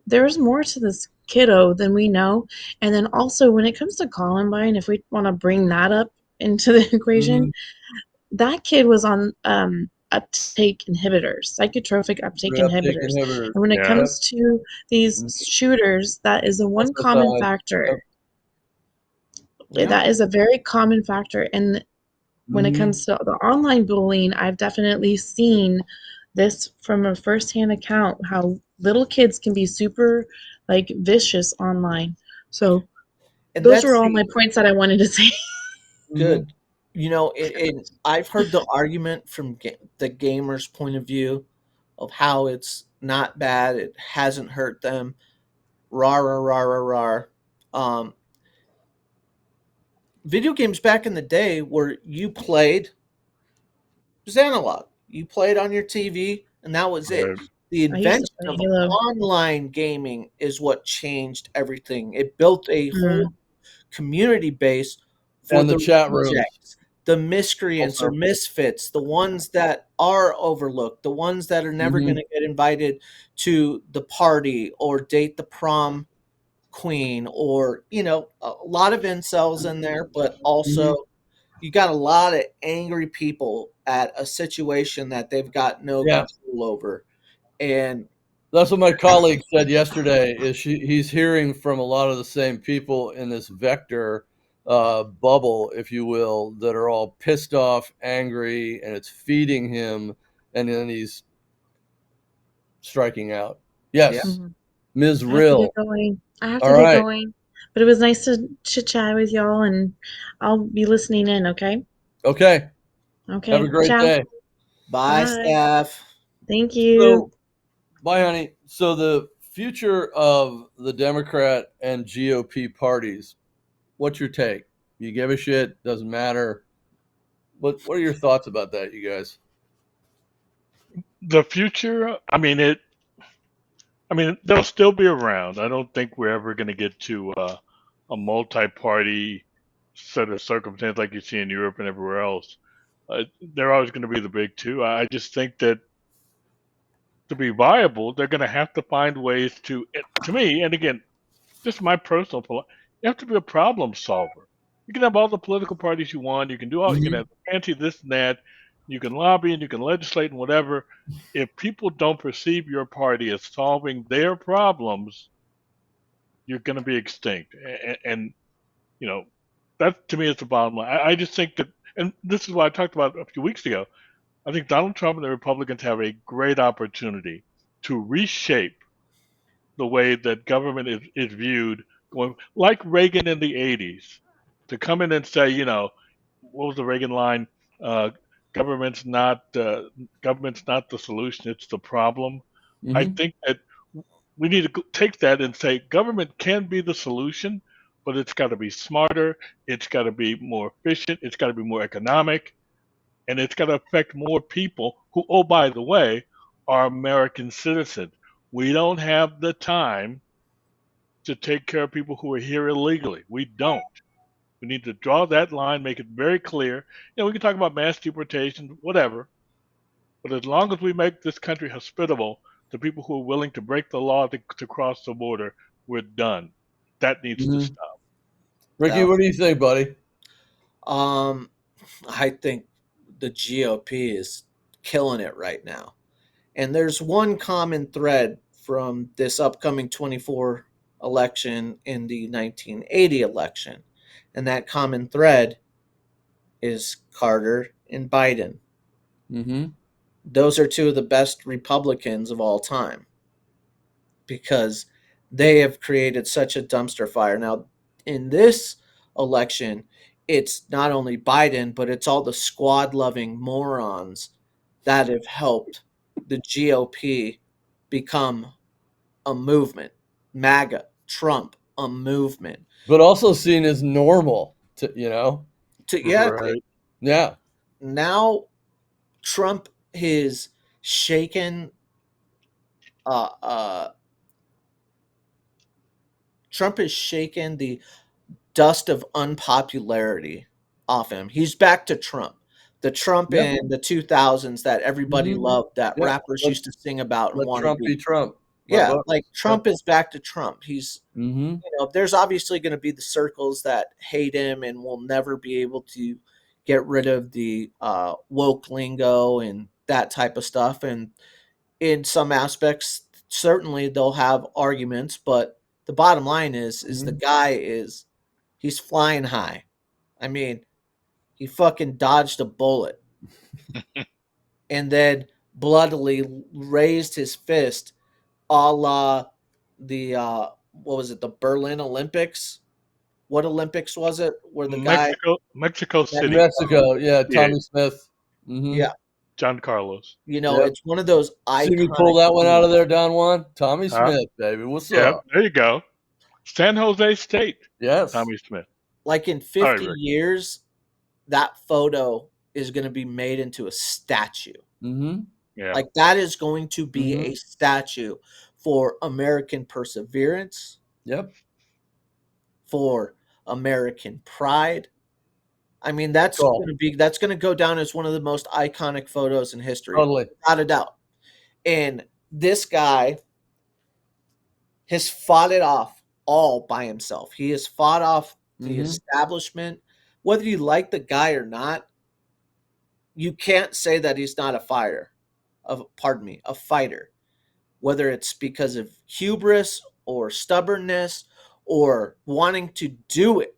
there's more to this kiddo than we know. And then also when it comes to Columbine, if we want to bring that up into the equation, Hmm. that kid was on uptake inhibitors, psychotropic uptake Uptake inhibitors. inhibitors. And when it Yeah. comes to these Mhm. shooters, that is the one common SSI. factor. Yeah. That is a very common factor. And when it Mhm. comes to the online bullying, I've definitely seen this from a firsthand account how little kids can be super like vicious online. So And those are that's all my points that I wanted to say. good. Mhm. You know, I've heard the argument from the gamer's point of view of how it's not bad, it hasn't hurt them, rah rah rah rah rah. Um, Video games back in the day where you played it was analog. You played on your TV, and that was it. Right. The I used to invention play of Halo. online gaming is what changed everything. It built a whole Mm, community base for And the the chat rooms rejects, the miscreants or also. misfits, the ones that are overlooked, the ones that are never going Mhm. to get invited to the party or date the prom queen, or a lot of incels in there, but also Mhm. you got a lot of angry people at a situation that they've got no Yeah. control over. And That's what my colleague said yesterday. He's hearing from a lot of the same people in this vector bubble, if you will, that are all pissed off, angry, and it's feeding him, and then he's striking out. yeah, Yes, mhm. Ms. I have to Rill. get going. I have All to get right. going. But it was nice to chit chat with y'all, and I'll be listening in, okay? Okay. Have a Okay. great Ciao. day. bye, Bye. staff. Thank you. So, bye, honey. So, the future of the Democrat and GOP parties. What's your take? You give a shit? Doesn't matter. What are your thoughts about that, you guys? The future, they'll still be around. I don't think we're ever going to get to a multi-party set of circumstances like you see in Europe and everywhere else. They're always going to be the big two. I just think that to be viable, they're going to have to find ways to me, and again, just my personal, you have to be a problem solver. You can have all the political parties you want. You can do all. You can Mhm. have fancy this and that. You can lobby and you can legislate and whatever. If people don't perceive your party as solving their problems, you're going to be extinct. And you know, that to me is the bottom line. I just think that, and this is what I talked about a few weeks ago. I think Donald Trump and the Republicans have a great opportunity to reshape the way that government is viewed, going like Reagan in the 80s, to come in and say, what was the Reagan line? Uh, government's not government's not the solution; it's the problem. I Mhm. think that we need to take that and say government can be the solution, but it's got to be smarter. It's got to be more efficient. It's got to be more economic, and it's got to affect more people who, oh, by the way, are American citizens. We don't have the time to take care of people who are here illegally. We don't. We need to draw that line, make it very clear. We can talk about mass deportation, whatever, but as long as we make this country hospitable to people who are willing to break the law to cross the border, we're done. That needs to Mhm. stop. Ricky, So, what do you think, buddy? um, I think the GOP is killing it right now. And there's one common thread from this upcoming 24 election in the 1980 election. And that common thread is Carter and Biden. Mhm. Those are two of the best Republicans of all time because they have created such a dumpster fire. Now, in this election, it's not only Biden, but it's all the squad loving morons that have helped the GOP become a movement. MAGA, Trump, a movement. But also seen as normal Yeah, Right. Yeah. now Trump has shaken uh, uh, Trump has shaken the dust of unpopularity off him. He's back to Trump. The Trump Yep. in the 2000s that everybody Mhm. loved, that Yep. rappers Let used to sing about and let want to Trump be. be Trump. My Yeah, butt. like Yep. Trump is back to Trump. He's, Mhm. there's obviously going to be the circles that hate him and will never be able to get rid of the woke lingo and that type of stuff. And in some aspects, certainly they'll have arguments, but the bottom line is the guy he's flying high. I mean, he fucking dodged a bullet and then bloodily raised his fist, a la the what was it, the Berlin Olympics? What Olympics was it? Where the guy Mexico City. Mexico, yeah, Tommy Yeah. Smith. Mm-hmm. Yeah. John Carlos. You know, Yep. it's one of those See me iconic pull that one out of movies. there, Don Juan? Tommy Huh? Smith, baby. What's Yep, up? there you go. San Jose State. Yes. Tommy Smith. Like in 50 years, that photo is going to be made into a statue. Mm-hmm. Yeah. Like that is going to be a statue for American perseverance. Yep. For American pride. I mean, that's going to go down as one of the most iconic photos in history. Totally. Without a doubt. And this guy has fought it off all by himself. He has fought off the establishment. Whether you like the guy or not, you can't say that he's not a fighter. A fighter. Whether it's because of hubris or stubbornness or wanting to do it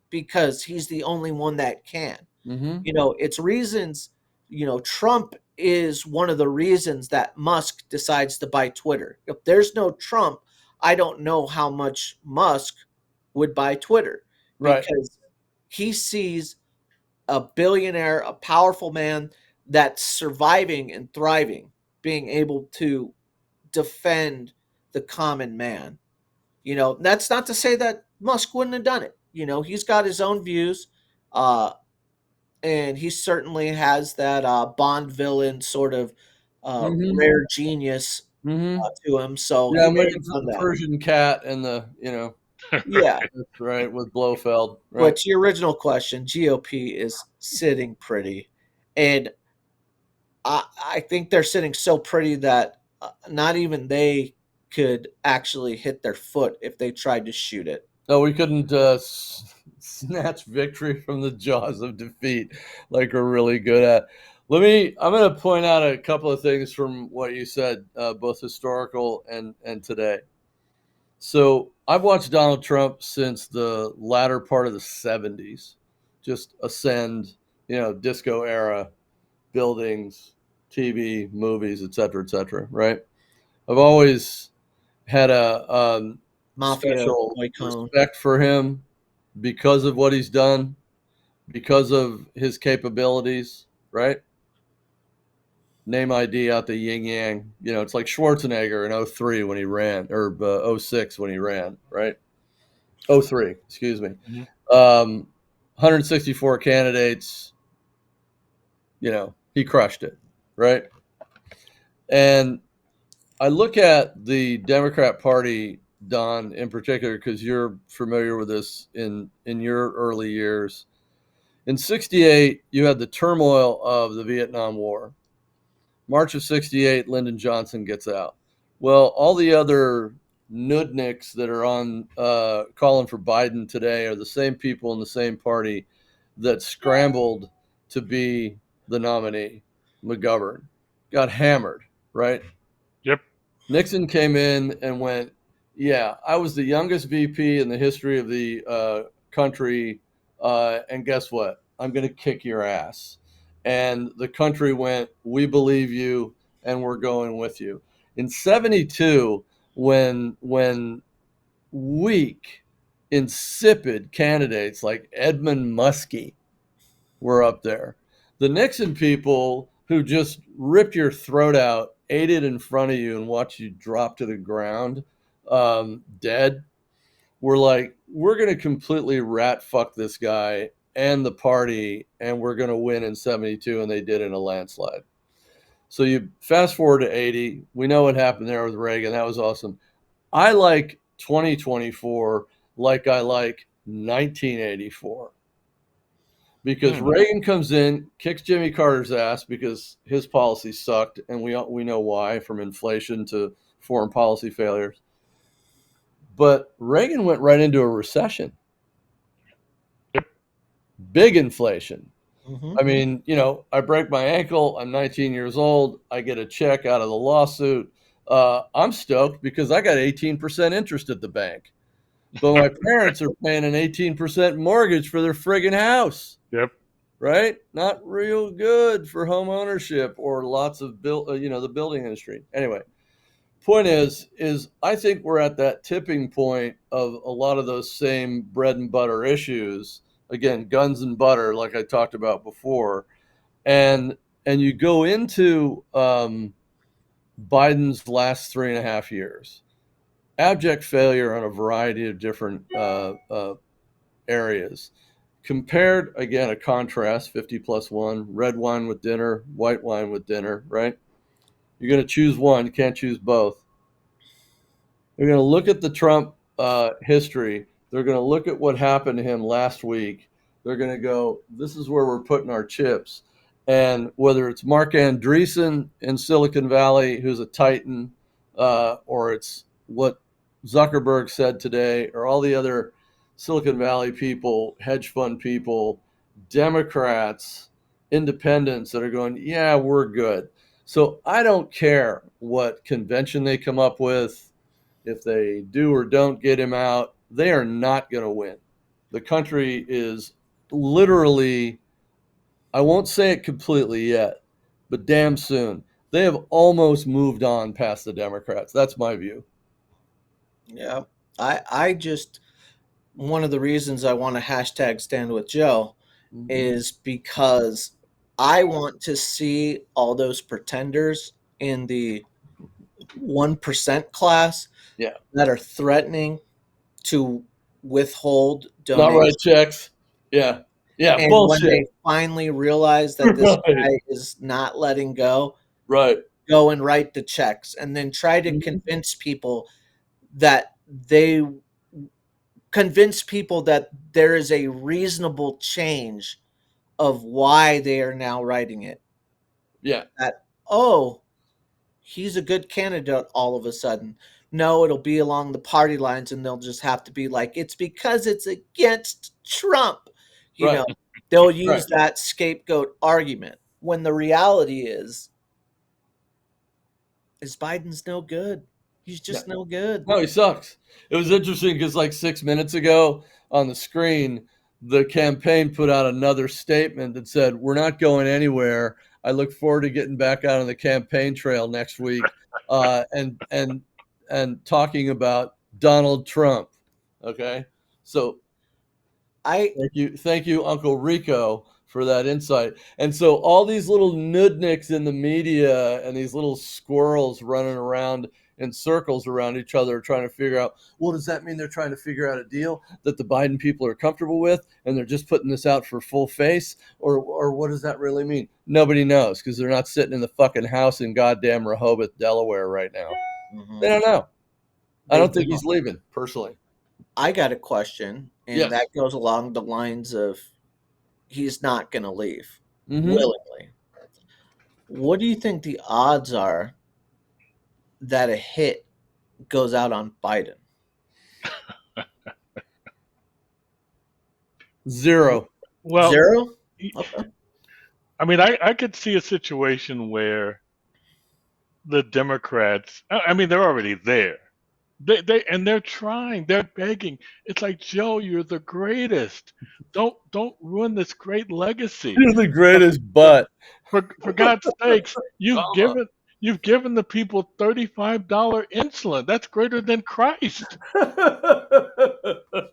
because he's the only one that can. Mm-hmm. You know, it's reasons, you know, Trump is one of the reasons that Musk decides to buy Twitter. If there's no Trump, I don't know how much Musk would buy Twitter. Right. Because he sees a billionaire, a powerful man that's surviving and thriving, being able to defend the common man. You know, that's not to say that Musk wouldn't have done it. You know, he's got his own views, and he certainly has that Bond villain sort of rare genius to him. So yeah, he I'm may looking have for done the that. Persian cat and the, you know. Yeah. That's right, with Blofeld. Right. But to your original question, GOP is sitting pretty. And I think they're sitting so pretty that not even they could actually hit their foot if they tried to shoot it. No, we couldn't snatch victory from the jaws of defeat like we're really good at. I'm going to point out a couple of things from what you said, both historical and today. So I've watched Donald Trump since the latter part of the 70s, just ascend, you know, disco era, buildings, TV, movies, et cetera, right? I've always had a Mafia special icon. respect for him because of what he's done, because of his capabilities, right? Name ID out the yin yang. You know, it's like Schwarzenegger in 03 when he ran, or 06 when he ran, right? 03, excuse me. 164 candidates, you know, he crushed it, right? And I look at the Democrat Party, Don, in particular, because you're familiar with this in your early years. In 68, you had the turmoil of the Vietnam War. March of 68, Lyndon Johnson gets out. Well, all the other nudniks that are on calling for Biden today are the same people in the same party that scrambled to be the nominee. McGovern got hammered, right? Yep. Nixon came in and went, yeah, I was the youngest VP in the history of the country, and guess what? I'm going to kick your ass. And the country went, we believe you, and we're going with you. In 72, when weak, insipid candidates like Edmund Muskie were up there, the Nixon people who just ripped your throat out, ate it in front of you, and watched you drop to the ground dead, were like, we're going to completely rat fuck this guy and the party, and we're going to win in 72, and they did in a landslide. So you fast forward to 80. We know what happened there with Reagan. That was awesome. I like 2024 like I like 1984. Because Reagan comes in, kicks Jimmy Carter's ass because his policy sucked, and we know why, from inflation to foreign policy failures. But Reagan went right into a recession. Big inflation. Mm-hmm. I mean, I break my ankle. I'm 19 years old. I get a check out of the lawsuit. I'm stoked because I got 18% interest at the bank. But my parents are paying an 18% mortgage for their friggin' house. Yep. Right? Not real good for home ownership or lots of the building industry. Anyway, point is I think we're at that tipping point of a lot of those same bread and butter issues. Again, guns and butter, like I talked about before, and you go into Biden's last 3.5 years, abject failure on a variety of different areas. Compared, again, a contrast, 50+1, red wine with dinner, white wine with dinner, right? You're going to choose one. You can't choose both. They're going to look at the Trump history. They're going to look at what happened to him last week. They're going to go, this is where we're putting our chips. And whether it's Mark Andreessen in Silicon Valley, who's a titan, or it's what Zuckerberg said today, or all the other Silicon Valley people, hedge fund people, Democrats, independents that are going, yeah, we're good. So I don't care what convention they come up with. If they do or don't get him out, they are not going to win. The country is literally, I won't say it completely yet, but damn soon. They have almost moved on past the Democrats. That's my view. Yeah. I just, one of the reasons I want to hashtag stand with Joe is because I want to see all those pretenders in the 1% class Yeah. that are threatening to withhold Not donations. write checks. Yeah. Yeah. And Bullshit. when they finally realize that this Right. guy is not letting go, Right. go and write the checks and then try to convince people that there is a reasonable change of why they are now writing it. Yeah. That, oh, he's a good candidate all of a sudden. No, it'll be along the party lines and they'll just have to be like, it's because it's against Trump. Right. They'll use Right. that scapegoat argument when the reality is Biden's no good. He's just no good. No, he sucks. It was interesting because like 6 minutes ago on the screen, the campaign put out another statement that said, we're not going anywhere. I look forward to getting back out on the campaign trail next week and talking about Donald Trump. Okay. So thank you, Uncle Rico, for that insight. And so all these little nudniks in the media and these little squirrels running around in circles around each other trying to figure out, well, does that mean they're trying to figure out a deal that the Biden people are comfortable with and they're just putting this out for full face? Or what does that really mean? Nobody knows because they're not sitting in the fucking house in goddamn Rehoboth, Delaware right now. They don't know. I don't think he's leaving, personally. I got a question, and that goes along the lines of he's not going to leave willingly. What do you think the odds are that a hit goes out on Biden? 0. Well, 0? Okay. I mean, I could see a situation where the Democrats, I mean, they're already there. They're trying, they're begging. It's like, Joe, you're the greatest. Don't ruin this great legacy. You're the greatest butt. For God's sakes, you've given the people $35 insulin. That's greater than Christ.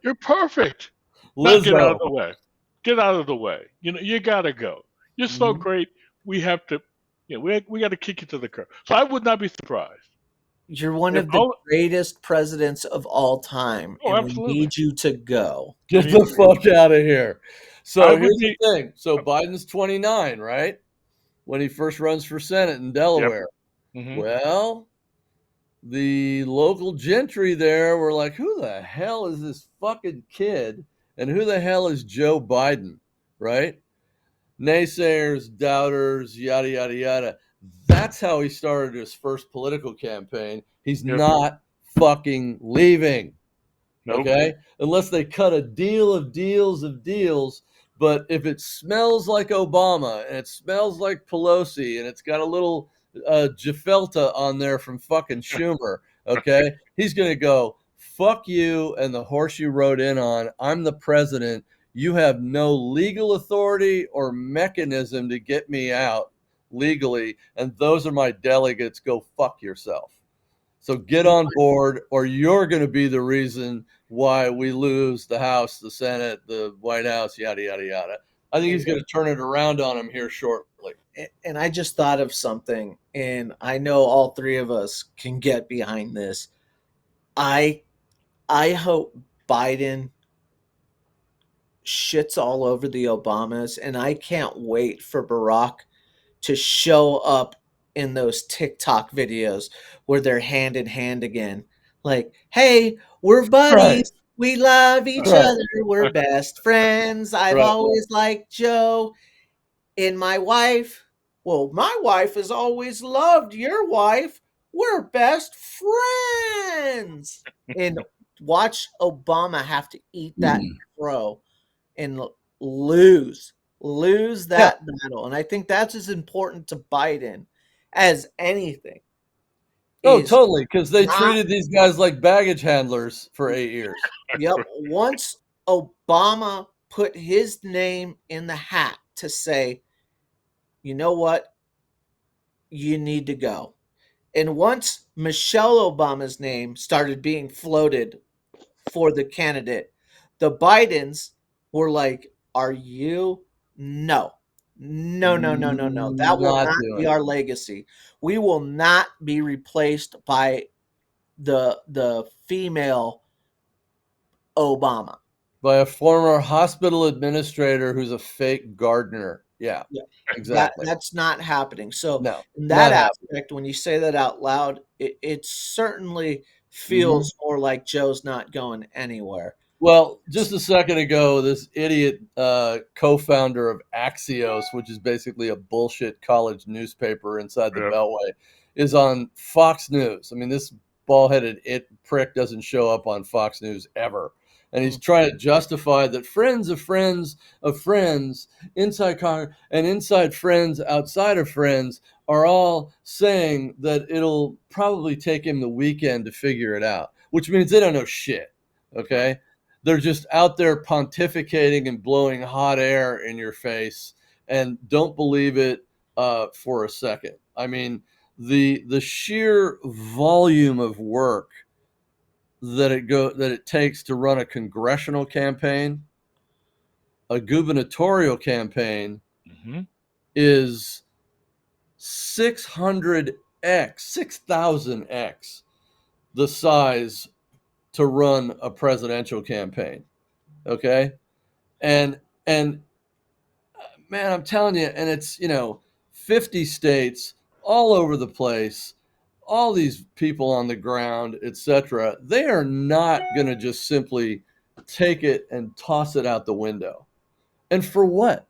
You're perfect. Now get out of the way. Get out of the way. You gotta go. You're so great. We have to, we got to kick you to the curb. So I would not be surprised. You're one of the greatest presidents of all time, and absolutely. we need you to go. Get the fuck out of here. So here's the thing. So Biden's 29, right? When he first runs for Senate in Delaware. Yep. Well, the local gentry there were like, who the hell is this fucking kid? And who the hell is Joe Biden? Right? Naysayers, doubters, yada, yada, yada. That's how he started his first political campaign. He's not fucking leaving. Nope. Okay? Unless they cut a deal of deals But if it smells like Obama and it smells like Pelosi and it's got a little Gefelta on there from fucking Schumer, okay, he's going to go, fuck you and the horse you rode in on. I'm the president. You have no legal authority or mechanism to get me out legally. And those are my delegates. Go fuck yourself. So get on board, or you're going to be the reason why we lose the House, the Senate, the White House, yada, yada, yada. I think he's going to turn it around on him here shortly. And I just thought of something, and I know all three of us can get behind this. I hope Biden shits all over the Obamas, and I can't wait for Barack to show up in those TikTok videos where they're hand in hand again. Like, hey, we're buddies. Right. We love each Right. other. We're best friends. I've Right. always liked Joe. And my wife, well, my wife has always loved your wife. We're best friends. And watch Obama have to eat that crow and lose that battle. And I think that's as important to Biden as anything. Oh, totally, because they treated these guys like baggage handlers for 8 years. Yep. Once Obama put his name in the hat to say, you know what, you need to go. And once Michelle Obama's name started being floated for the candidate, the Bidens were like, are you? No. No. That will not be our legacy. We will not be replaced by the female Obama. By a former hospital administrator who's a fake gardener. Yeah. Exactly. That's not happening. So no, in that aspect, when you say that out loud, it certainly feels more like Joe's not going anywhere. Well, just a second ago, this idiot co-founder of Axios, which is basically a bullshit college newspaper inside the Beltway, is on Fox News. I mean, this bald-headed prick doesn't show up on Fox News ever. And he's trying to justify that friends of friends of friends inside Congress and inside friends outside of friends are all saying that it'll probably take him the weekend to figure it out, which means they don't know shit, okay? They're just out there pontificating and blowing hot air in your face, and don't believe it for a second. I mean, the sheer volume of work that it takes to run a congressional campaign, a gubernatorial campaign, is 600x, 6,000x the size to run a presidential campaign. Okay. And man, I'm telling you, and it's, 50 states all over the place, all these people on the ground, etc. They are not going to just simply take it and toss it out the window. And for what?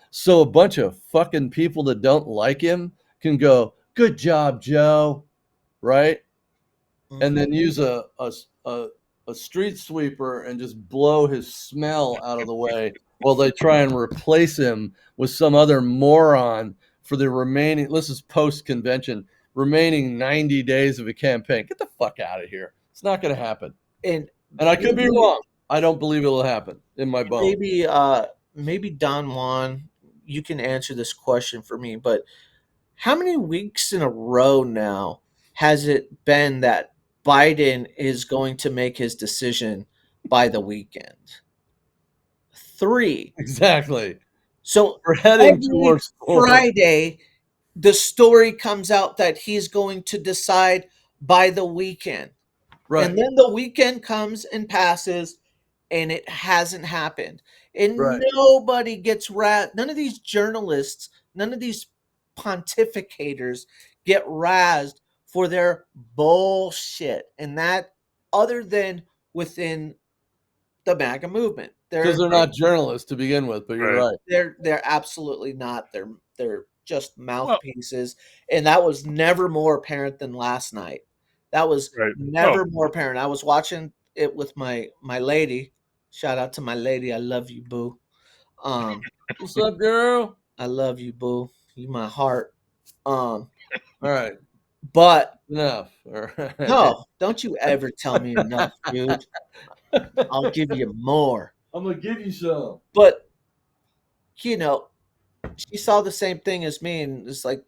So a bunch of fucking people that don't like him can go, good job, Joe. Right. And then use a street sweeper and just blow his smell out of the way while they try and replace him with some other moron for the remaining, this is post-convention, remaining 90 days of a campaign. Get the fuck out of here. It's not going to happen. And I could be wrong. I don't believe it'll happen in my bones. Maybe Don Juan, you can answer this question for me, but how many weeks in a row now has it been that Biden is going to make his decision by the weekend? 3. Exactly. So we're heading towards Friday, the story comes out that he's going to decide by the weekend. Right. And then the weekend comes and passes and it hasn't happened. And nobody gets none of these journalists, none of these pontificators get razzed for their bullshit. And that, other than within the MAGA movement, because they're not journalists to begin with. But you're right. They're absolutely not. They're just mouthpieces, and that was never more apparent than last night. That was never more apparent. I was watching it with my lady. Shout out to my lady. I love you, boo. Um, What's up, girl? I love you, boo. You my heart. All right, But enough. All right. no, don't you ever tell me enough, dude. I'll give you more. I'm gonna give you some. But you know, she saw the same thing as me, and it's like,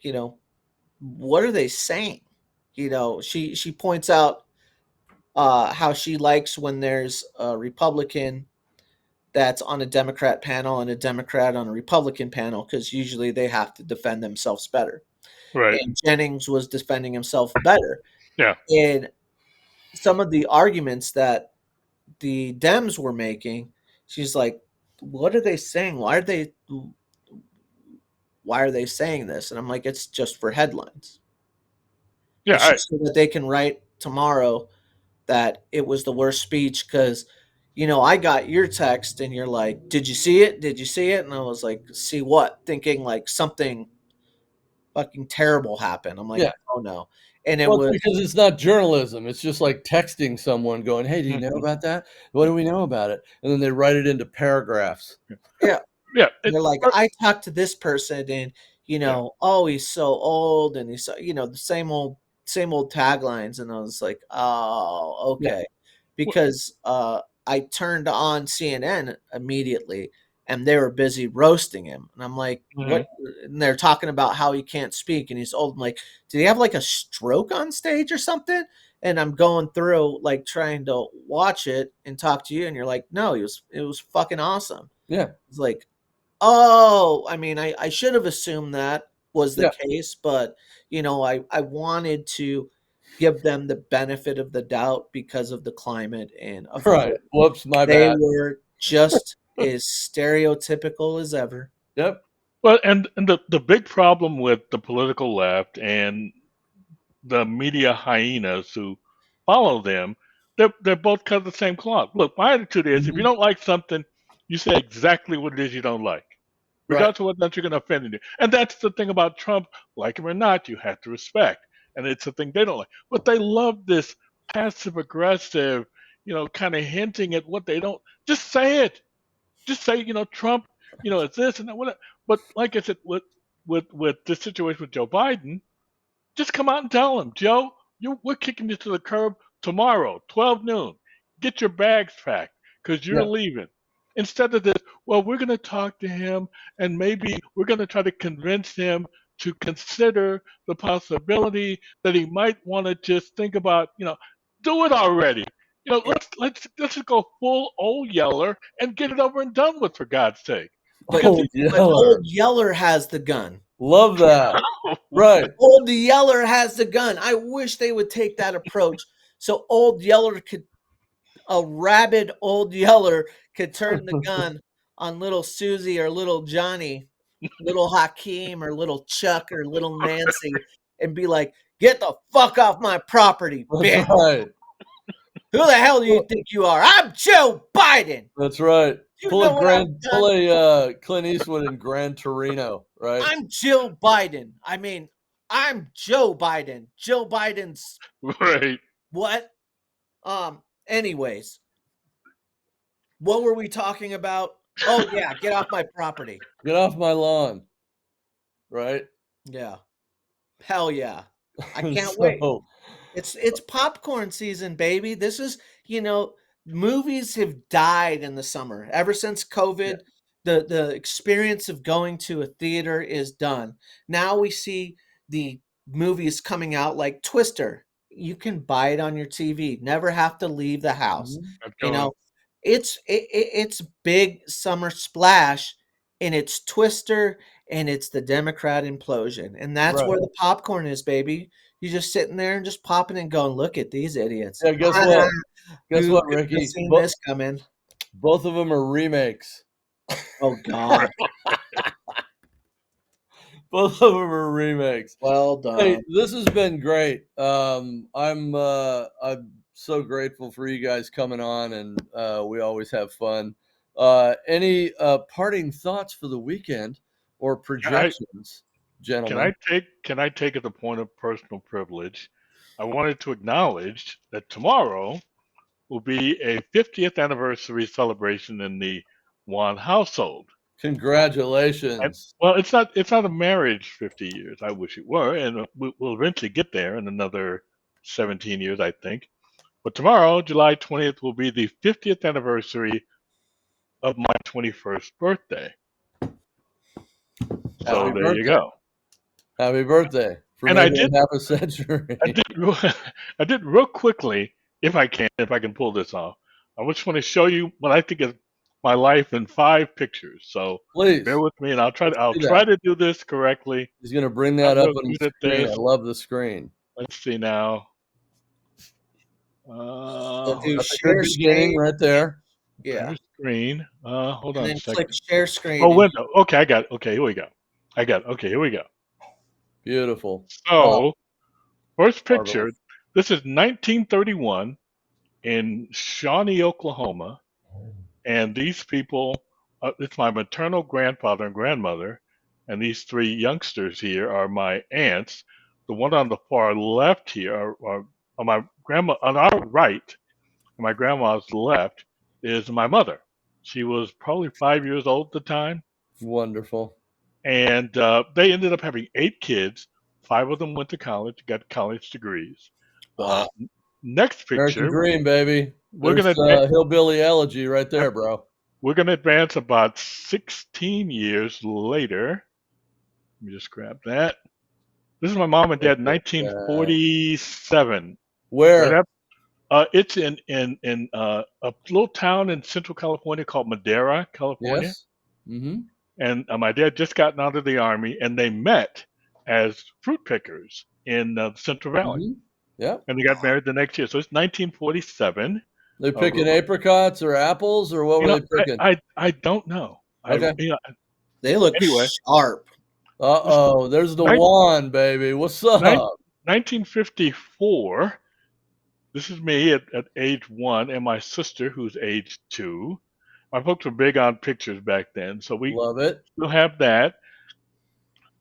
what are they saying? She points out how she likes when there's a Republican that's on a Democrat panel and a Democrat on a Republican panel, because usually they have to defend themselves better. Right. And Jennings was defending himself better. Yeah. And some of the arguments that the Dems were making, she's like, what are they saying? Why are they saying this? And I'm like, it's just for headlines. Yeah. It's just so that they can write tomorrow that it was the worst speech, because I got your text and you're like, did you see it? Did you see it? And I was like, see what? Thinking like something fucking terrible happened. I'm like, Yeah. oh no. And it Well, it's was, because it's not journalism. It's just like texting someone, going, "Hey, do you know Mhm. about that? What do we know about it?" And then they write it into paragraphs. yeah. Yeah. They're like, I talked to this person, and Yeah. oh, he's so old, and he's so, the same old taglines, and I was like, oh, Yeah. okay, because I turned on CNN immediately, and they were busy roasting him, and I'm like, what? And they're talking about how he can't speak, and he's old. I'm like, did he have like a stroke on stage or something? And I'm going through like trying to watch it and talk to you, and you're like, no, it was fucking awesome. Yeah. It's like, oh, I mean, I should have assumed that was the Yeah. case, but I wanted to give them the benefit of the doubt because of the climate, and of Right. course Whoops, my they bad. were just as stereotypical as ever. Yep. Well, and the big problem with the political left and the media hyenas who follow them, they're both cut of the same cloth. Look, my attitude is, if you Mhm. don't like something, you say exactly what it is you don't like, Right. regardless of whether or not you're going to offend you. And that's the thing about Trump. Like him or not, you have to respect, and it's a thing they don't like. But they love this passive aggressive, kind of hinting at what they don't. Just say it. Just say, Trump, it's this and that. Whatever. But like I said, with this situation with Joe Biden, just come out and tell him, Joe, we're kicking you to the curb tomorrow, 12 noon. Get your bags packed because you're Yeah. leaving. Instead of this, well, we're going to talk to him and maybe we're going to try to convince him to consider the possibility that he might want to just think about, do it already. Let's just go full old Yeller and get it over and done with, for God's sake. But Because Oh, but old Yeller. Yeller has the gun. Love that. Right. Old Yeller has the gun. I wish they would take that approach so old Yeller could a rabid old Yeller could turn the gun on little Susie or little Johnny, little Hakeem or little Chuck or little Nancy, and be like, "Get the fuck off my property, That's bitch! right. Who the hell do you think you are? I'm Joe Biden. That's right. You Pull know a what I've pull done? a Clint Eastwood in Gran Torino, right? I'm Jill Biden. I mean, I'm Joe Biden. Joe Biden's right. what? Anyways, what were we talking about? Oh yeah, get off my property. Get off my lawn, right? Yeah. Hell yeah. I can't wait. So, It's popcorn season, baby. This is, movies have died in the summer. Ever since yeah. COVID, the experience of going to a theater is done. Now we see the movies coming out like Twister. You can buy it on your TV. Never have to leave the house. Mhm. That's You going. know, it's big summer splash, and it's Twister, and it's the Democrat implosion. And that's Right. where the popcorn is, baby. You're just sitting there and just popping and going, look at these idiots. Yeah, guess what? Guess Who what, could have Ricky? seen this coming? Both of them are remakes. Oh God. Both of them are remakes. Well Hey, done. this has been great. I'm so grateful for you guys coming on, and we always have fun. Any parting thoughts for the weekend or projections, gentlemen? Can I take as a point of personal privilege? I wanted to acknowledge that tomorrow will be a 50th anniversary celebration in the Wan household. Congratulations. Well, it's not a marriage 50 years. I wish it were, and we'll eventually get there in another 17 years, I think. But tomorrow, July 20th, will be the 50th anniversary of my 21st birthday. So Happy there you birthday. go. Happy birthday for And making it half a century. I did real quickly, if I can pull this off. I just want to show you what I think is my life in 5 pictures. So Please. bear with me, and I'll try see to do this correctly. He's going to bring that I'm up real on the good at screen. this. I love the screen. Let's see now. So do That's a good share beginning screen. right there. Yeah. Share screen. Hold And on a then second. click share screen. Oh, and window. Okay, I got it. Okay, here we go. Okay, here we go. Beautiful. So, first Marvelous. picture. This is 1931 in Shawnee, Oklahoma. And these people, it's my maternal grandfather and grandmother. And these 3 youngsters here are my aunts. The one on the far left here are my grandma on our right, and my grandma's left is my mother. She was probably 5 years old at the time. Wonderful. And they ended up having 8 kids. 5 of them went to college, got college degrees. Wow. Next American picture, dream, baby. we're There's gonna hillbilly elegy right there, bro. we're gonna advance about 16 years later. Let me just grab that. This is my mom and dad, 1947. Where? Right it's in a little town in Central California called Madera, California. Yes. Mm-hmm. And my dad just gotten out of the army, and they met as fruit pickers in the Central Valley. Mm-hmm. Yep. And they got married the next year. So it's 1947. They picking apricots or apples, or what were they picking? I don't know. Okay. They look sharp. Uh-oh, there's the wand, baby. What's up? 1954. This is me at age 1, and my sister, who's age 2. My folks were big on pictures back then, so we love it. Still have that.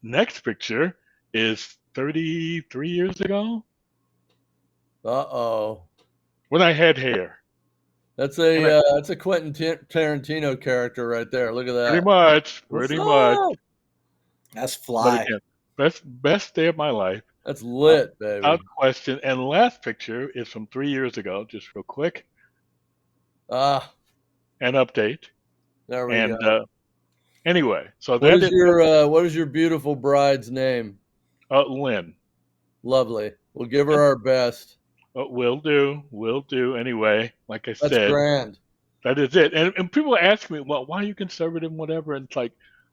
Next picture is 33 years ago. Uh-oh. When I had hair. That's a Quentin Tarantino character right there. Look at that. Pretty much. That's fly. But again, best day of my life. That's lit, baby. Without question. And the last picture is from 3 years ago, just real quick. An update. There we go. Anyway, so what is your beautiful bride's name? Lynn. Lovely. We'll give her our best. Will do. Anyway, like I said, that's grand. That is it. And people ask me, well, why are you conservative and whatever? And it's like,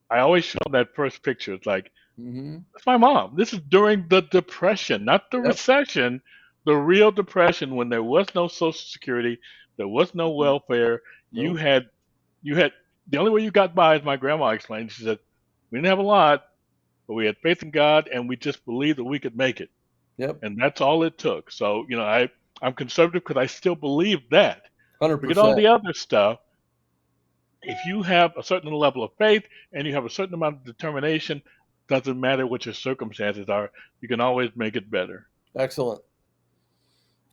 I always show that first picture. It's like, that's my mom. This is during the Depression, not the recession, the real Depression, when there was no Social Security, there was no welfare. You had the only way you got by, as my grandma explained, she said, we didn't have a lot, but we had faith in God, and we just believed that we could make it. Yep. And that's all it took. So, I'm conservative because I still believe that. 100%. Because all the other stuff, if you have a certain level of faith and you have a certain amount of determination, doesn't matter what your circumstances are, you can always make it better. Excellent.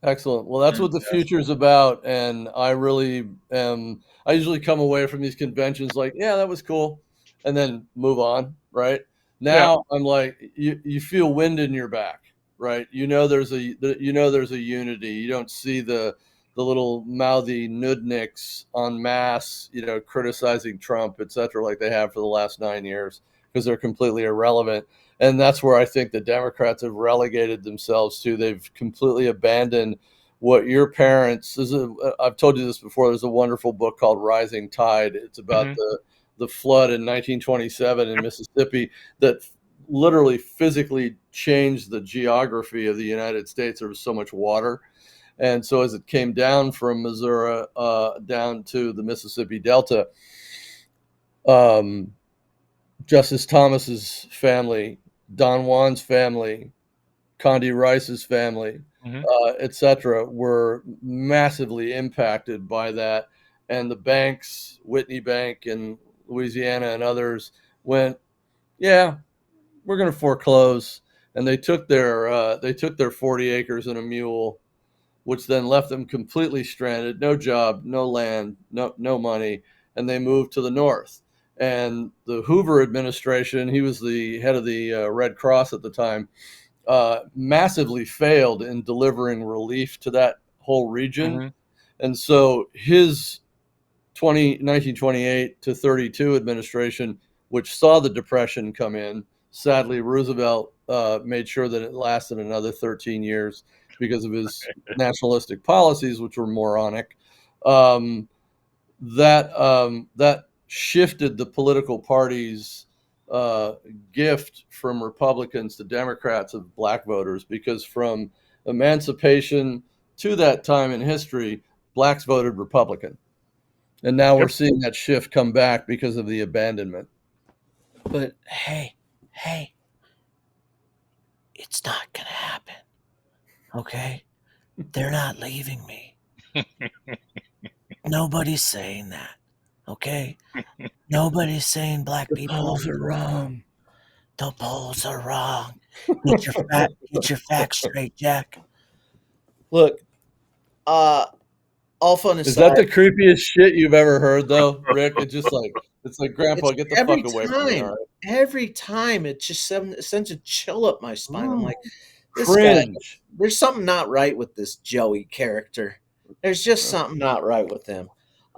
Well, that's what the future is about. And I really am. I usually come away from these conventions like, yeah, that was cool, and then move on. Right now, I'm like, you feel wind in your back, right? There's a unity. You don't see the little mouthy nudniks en masse, criticizing Trump, etc., like they have for the last 9 years, because they're completely irrelevant. And that's where I think the Democrats have relegated themselves to. They've completely abandoned what your parents. I've told you this before. There's a wonderful book called Rising Tide. It's about the flood in 1927 in Mississippi that literally physically changed the geography of the United States. There was so much water. And so as it came down from Missouri down to the Mississippi Delta, Justice Thomas's family, Don Juan's family, Condi Rice's family, etc., were massively impacted by that. And the banks, Whitney Bank in Louisiana and others, went, yeah, we're going to foreclose. And they took their 40 acres and a mule, which then left them completely stranded, no job, no land, no money, and they moved to the north. And the Hoover administration, he was the head of the Red Cross at the time, massively failed in delivering relief to that whole region. Mm-hmm. And so his 1928 to 32 administration, which saw the Depression come in, sadly, Roosevelt made sure that it lasted another 13 years because of his nationalistic policies, which were moronic. That shifted the political parties' gift from Republicans to Democrats of black voters, because from emancipation to that time in history, blacks voted Republican. And now we're seeing that shift come back because of the abandonment. But hey, it's not going to happen. Okay? They're not leaving me. Nobody's saying that. Okay? Nobody's saying black people are wrong. The polls are wrong. Get your facts straight, Jack. Look, all fun aside. Is that the creepiest shit you've ever heard, though, Rick? It's like, Grandpa, get the fuck away from me. All right? Every time it just sends a chill up my spine. I'm like, this cringe. Guy, there's something not right with this Joey character. There's just something not right with him.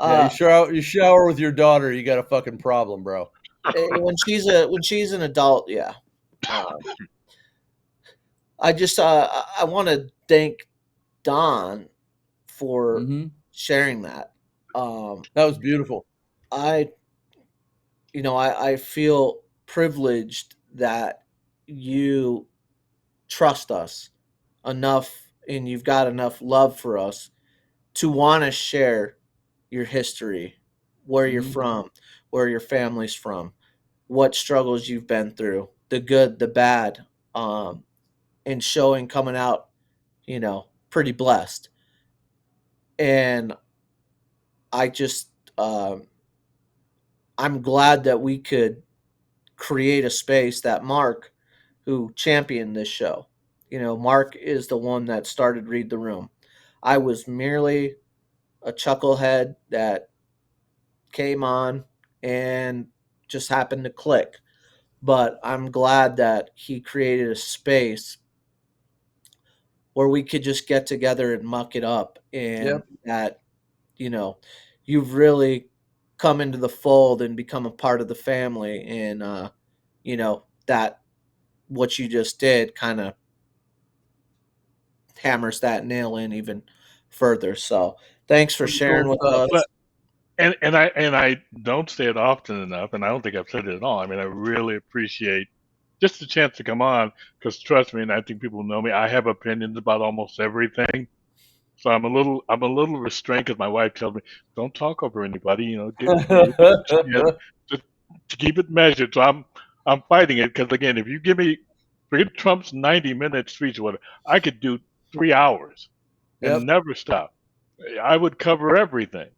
Yeah, you shower with your daughter, you got a fucking problem, bro. When she's an adult, yeah. I just I want to thank Don for sharing that. That was beautiful. I feel privileged that you trust us enough and you've got enough love for us to want to share your history, where you're from, where your family's from, what struggles you've been through, the good, the bad, and showing coming out, pretty blessed. And I just, I'm glad that we could create a space that Mark, who championed this show, Mark is the one that started Read the Room. I was merely a chucklehead that came on and just happened to click. But I'm glad that he created a space where we could just get together and muck it up, and that, you've really come into the fold and become a part of the family. And, that what you just did kind of hammers that nail in even further. So thanks for sharing with us. And I don't say it often enough, and I don't think I've said it at all. I mean, I really appreciate just the chance to come on, because trust me, and I think people know me, I have opinions about almost everything. So I'm a little restrained, because my wife tells me, don't talk over anybody, to keep it measured. So I'm fighting it, because again, if you give me, forget Trump's 90-minute speech or whatever, I could do 3 hours and never stop. I would cover everything.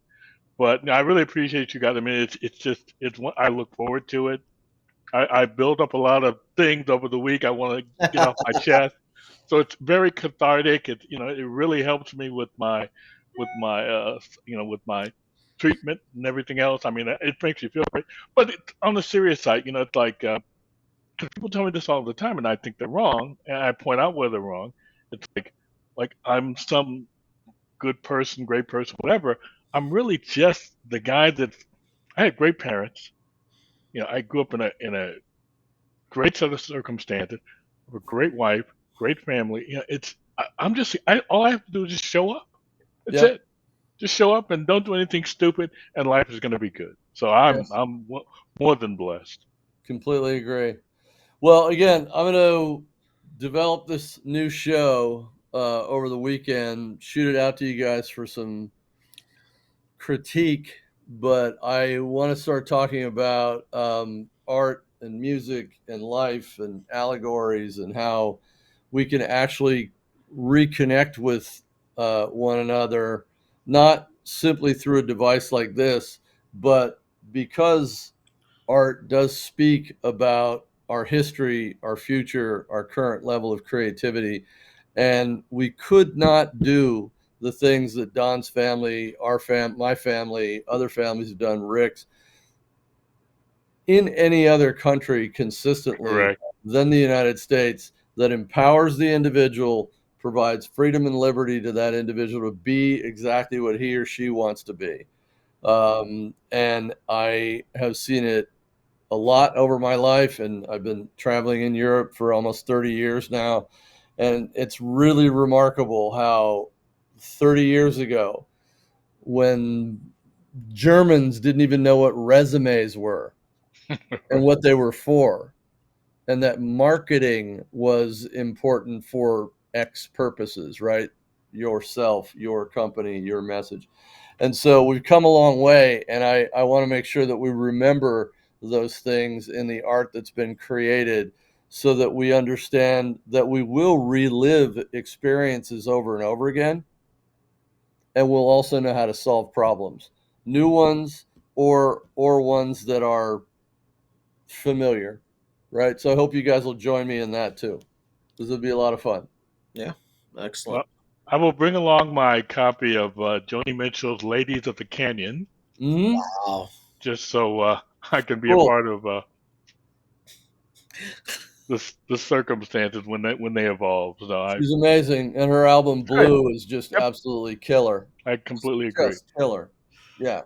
But no, I really appreciate you guys. I mean, it's one, I look forward to it. I build up a lot of things over the week I want to get off my chest. So it's very cathartic. It really helps me with my with my treatment and everything else. I mean, it makes you feel great. But on the serious side, it's like, 'cause people tell me this all the time, and I think they're wrong, and I point out where they're wrong. It's like I'm some good person, great person, whatever. I'm really just the guy that I had great parents. I grew up in a great set of circumstances, with a great wife, great family. All I have to do is just show up. That's it. Just show up and don't do anything stupid, and life is going to be good. So I'm more than blessed. Completely agree. Well, again, I'm going to develop this new show over the weekend, shoot it out to you guys for some critique, but I want to start talking about art and music and life and allegories, and how we can actually reconnect with one another, not simply through a device like this, but because art does speak about our history, our future, our current level of creativity. And we could not do the things that Don's family, my family, other families have done, Rick's, in any other country consistently Correct. than the United States that empowers the individual, provides freedom and liberty to that individual to be exactly what he or she wants to be. And I have seen it a lot over my life, and I've been traveling in Europe for almost 30 years now. And it's really remarkable how 30 years ago, when Germans didn't even know what resumes were and what they were for, and that marketing was important for X purposes, right? Yourself, your company, your message. And so we've come a long way, and I want to make sure that we remember those things in the art that's been created so that we understand that we will relive experiences over and over again, and we'll also know how to solve problems, new ones or ones that are familiar, right? So I hope you guys will join me in that too. This will be a lot of fun. Yeah, excellent. Well, I will bring along my copy of Joni Mitchell's "Ladies of the Canyon," Wow. just so I can be a Cool. part of the circumstances when they evolve. So She's amazing, and her album Good. Blue is just Yep. absolutely killer. I completely agree. Just killer. Yeah.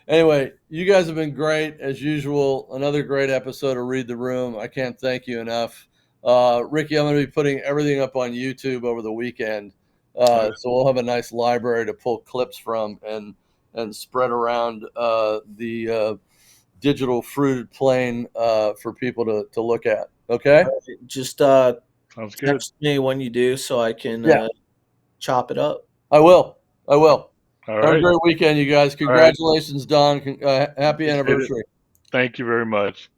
Anyway, you guys have been great as usual. Another great episode of Read the Room. I can't thank you enough. Ricky, I'm going to be putting everything up on YouTube over the weekend. So we'll have a nice library to pull clips from and spread around the digital fruited plain for people to look at. Okay? Just Sounds good. text me when you do so I can Yeah. chop it up. I will. All Have a right. great weekend, you guys. Congratulations, Don. Happy Appreciate it. anniversary. Thank you very much.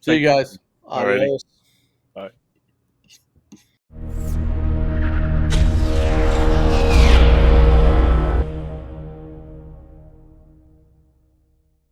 See you guys. Alrighty. Adios. Bye.